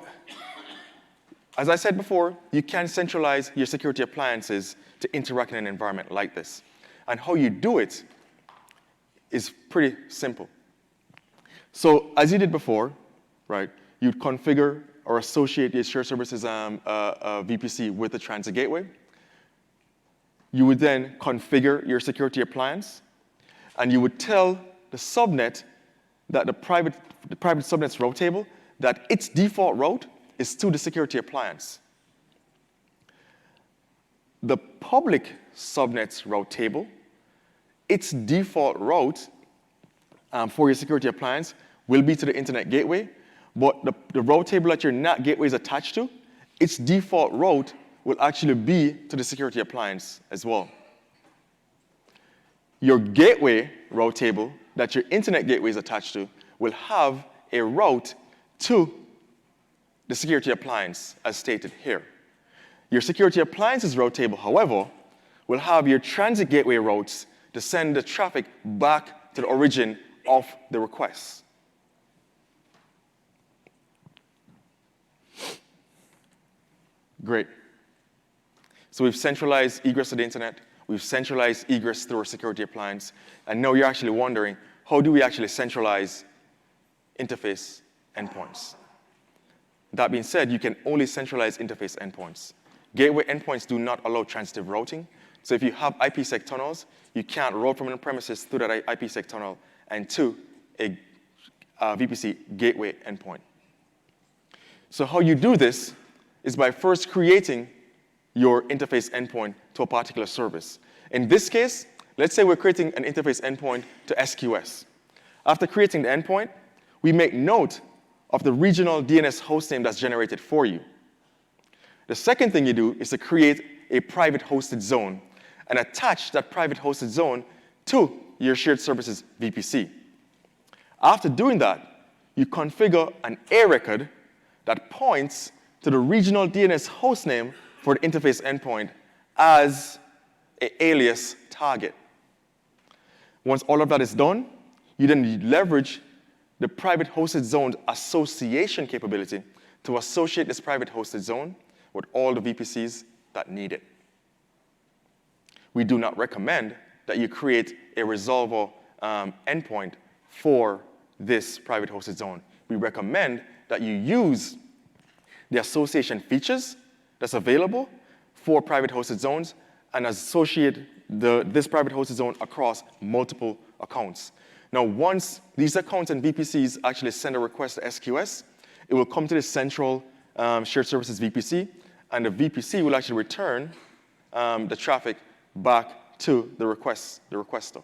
as I said before, you can centralize your security appliances to interact in an environment like this. And how you do it is pretty simple. So as you did before, right, you'd configure or associate your shared services VPC with the transit gateway. You would then configure your security appliance, and you would tell the subnet that the private subnet's route table that its default route is to the security appliance. The public subnet's route table, its default route for your security appliance will be to the internet gateway, but the route table that your NAT gateway is attached to, its default route will actually be to the security appliance as well. Your gateway route table that your internet gateway is attached to will have a route to the security appliance as stated here. Your security appliance's route table, however, will have your transit gateway routes to send the traffic back to the origin of the request. Great. So we've centralized egress to the internet. We've centralized egress through our security appliance. And now you're actually wondering, how do we actually centralize interface endpoints? That being said, you can only centralize interface endpoints. Gateway endpoints do not allow transitive routing. So if you have IPsec tunnels, you can't route from an premises through that IPsec tunnel and to a VPC gateway endpoint. So how you do this is by first creating your interface endpoint to a particular service. In this case, let's say we're creating an interface endpoint to SQS. After creating the endpoint, we make note of the regional DNS hostname that's generated for you. The second thing you do is to create a private hosted zone and attach that private hosted zone to your shared services VPC. After doing that, you configure an A record that points to the regional DNS hostname for the interface endpoint as an alias target. Once all of that is done, you then leverage the private hosted zone association capability to associate this private hosted zone with all the VPCs that need it. We do not recommend that you create a resolver endpoint for this private hosted zone. We recommend that you use the association features that's available for private hosted zones and associate this private hosted zone across multiple accounts. Now, once these accounts and VPCs actually send a request to SQS, it will come to the central shared services VPC, and the VPC will actually return the traffic back to the requester.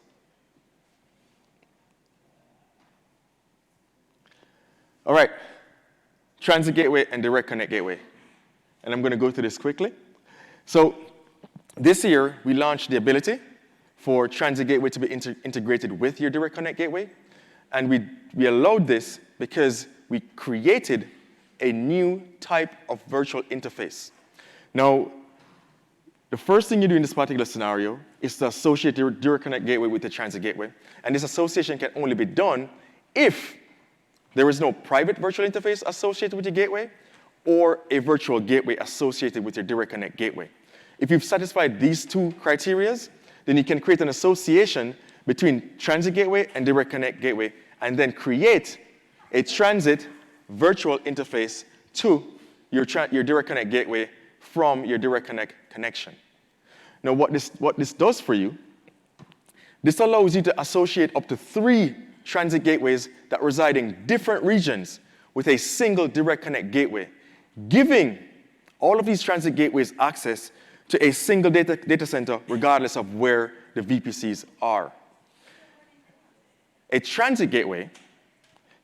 All right, transit gateway and direct connect gateway. And I'm going to go through this quickly. So this year, we launched the ability for transit gateway to be integrated with your direct connect gateway. And we allowed this because we created a new type of virtual interface. Now, the first thing you do in this particular scenario is to associate your direct connect gateway with the transit gateway. And this association can only be done if there is no private virtual interface associated with your gateway or a virtual gateway associated with your direct connect gateway. If you've satisfied these two criteria, then you can create an association between transit gateway and direct connect gateway and then create a transit virtual interface to your direct connect gateway from your direct connect connection. Now, what this does for you, this allows you to associate up to 3 transit gateways that reside in different regions with a single direct connect gateway, giving all of these transit gateways access to a single data center regardless of where the VPCs are. A transit gateway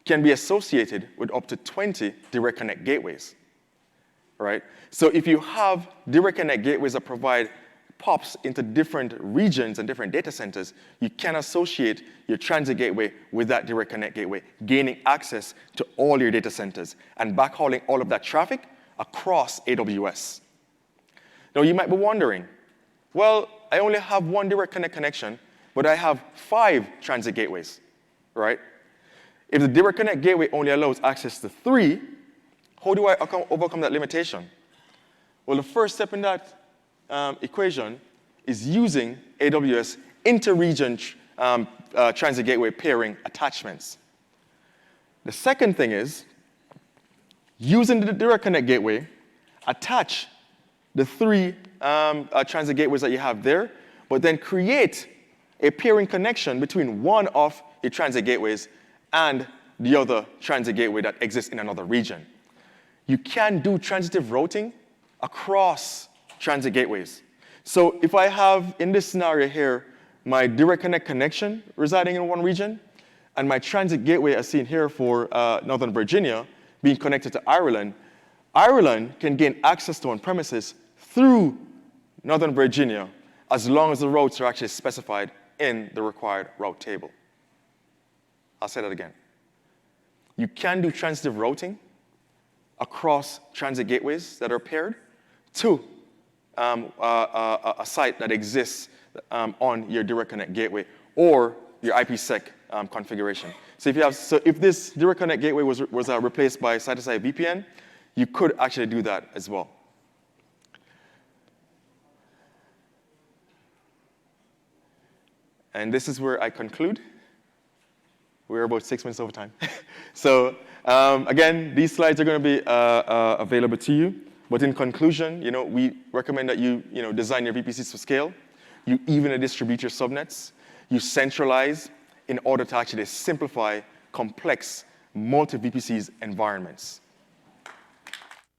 can be associated with up to 20 direct connect gateways, right? So if you have direct connect gateways that provide POPs into different regions and different data centers, you can associate your transit gateway with that direct connect gateway, gaining access to all your data centers and backhauling all of that traffic across AWS. Now, you might be wondering, well, I only have one direct connect connection, but I have 5 transit gateways, right? If the direct connect gateway only allows access to 3, how do I overcome that limitation? Well, the first step in that equation is using AWS inter-region transit gateway pairing attachments. The second thing is, using the direct connect gateway, attach the 3 transit gateways that you have there, but then create a pairing connection between one of your transit gateways and the other transit gateway that exists in another region. You can do transitive routing across transit gateways. So if I have, in this scenario here, my direct connect connection residing in one region, and my transit gateway as seen here for Northern Virginia being connected to Ireland, Ireland can gain access to on-premises through Northern Virginia as long as the routes are actually specified in the required route table. I'll say that again. You can do transitive routing across transit gateways that are paired to a site that exists on your direct connect gateway or your IPsec configuration. So if this direct connect gateway was replaced by site-to-site VPN, you could actually do that as well. And this is where I conclude. We're about 6 minutes over time. So again, these slides are going to be available to you. But in conclusion, we recommend that you design your VPCs for scale. You evenly distribute your subnets. You centralize in order to actually simplify complex multi-VPCs environments.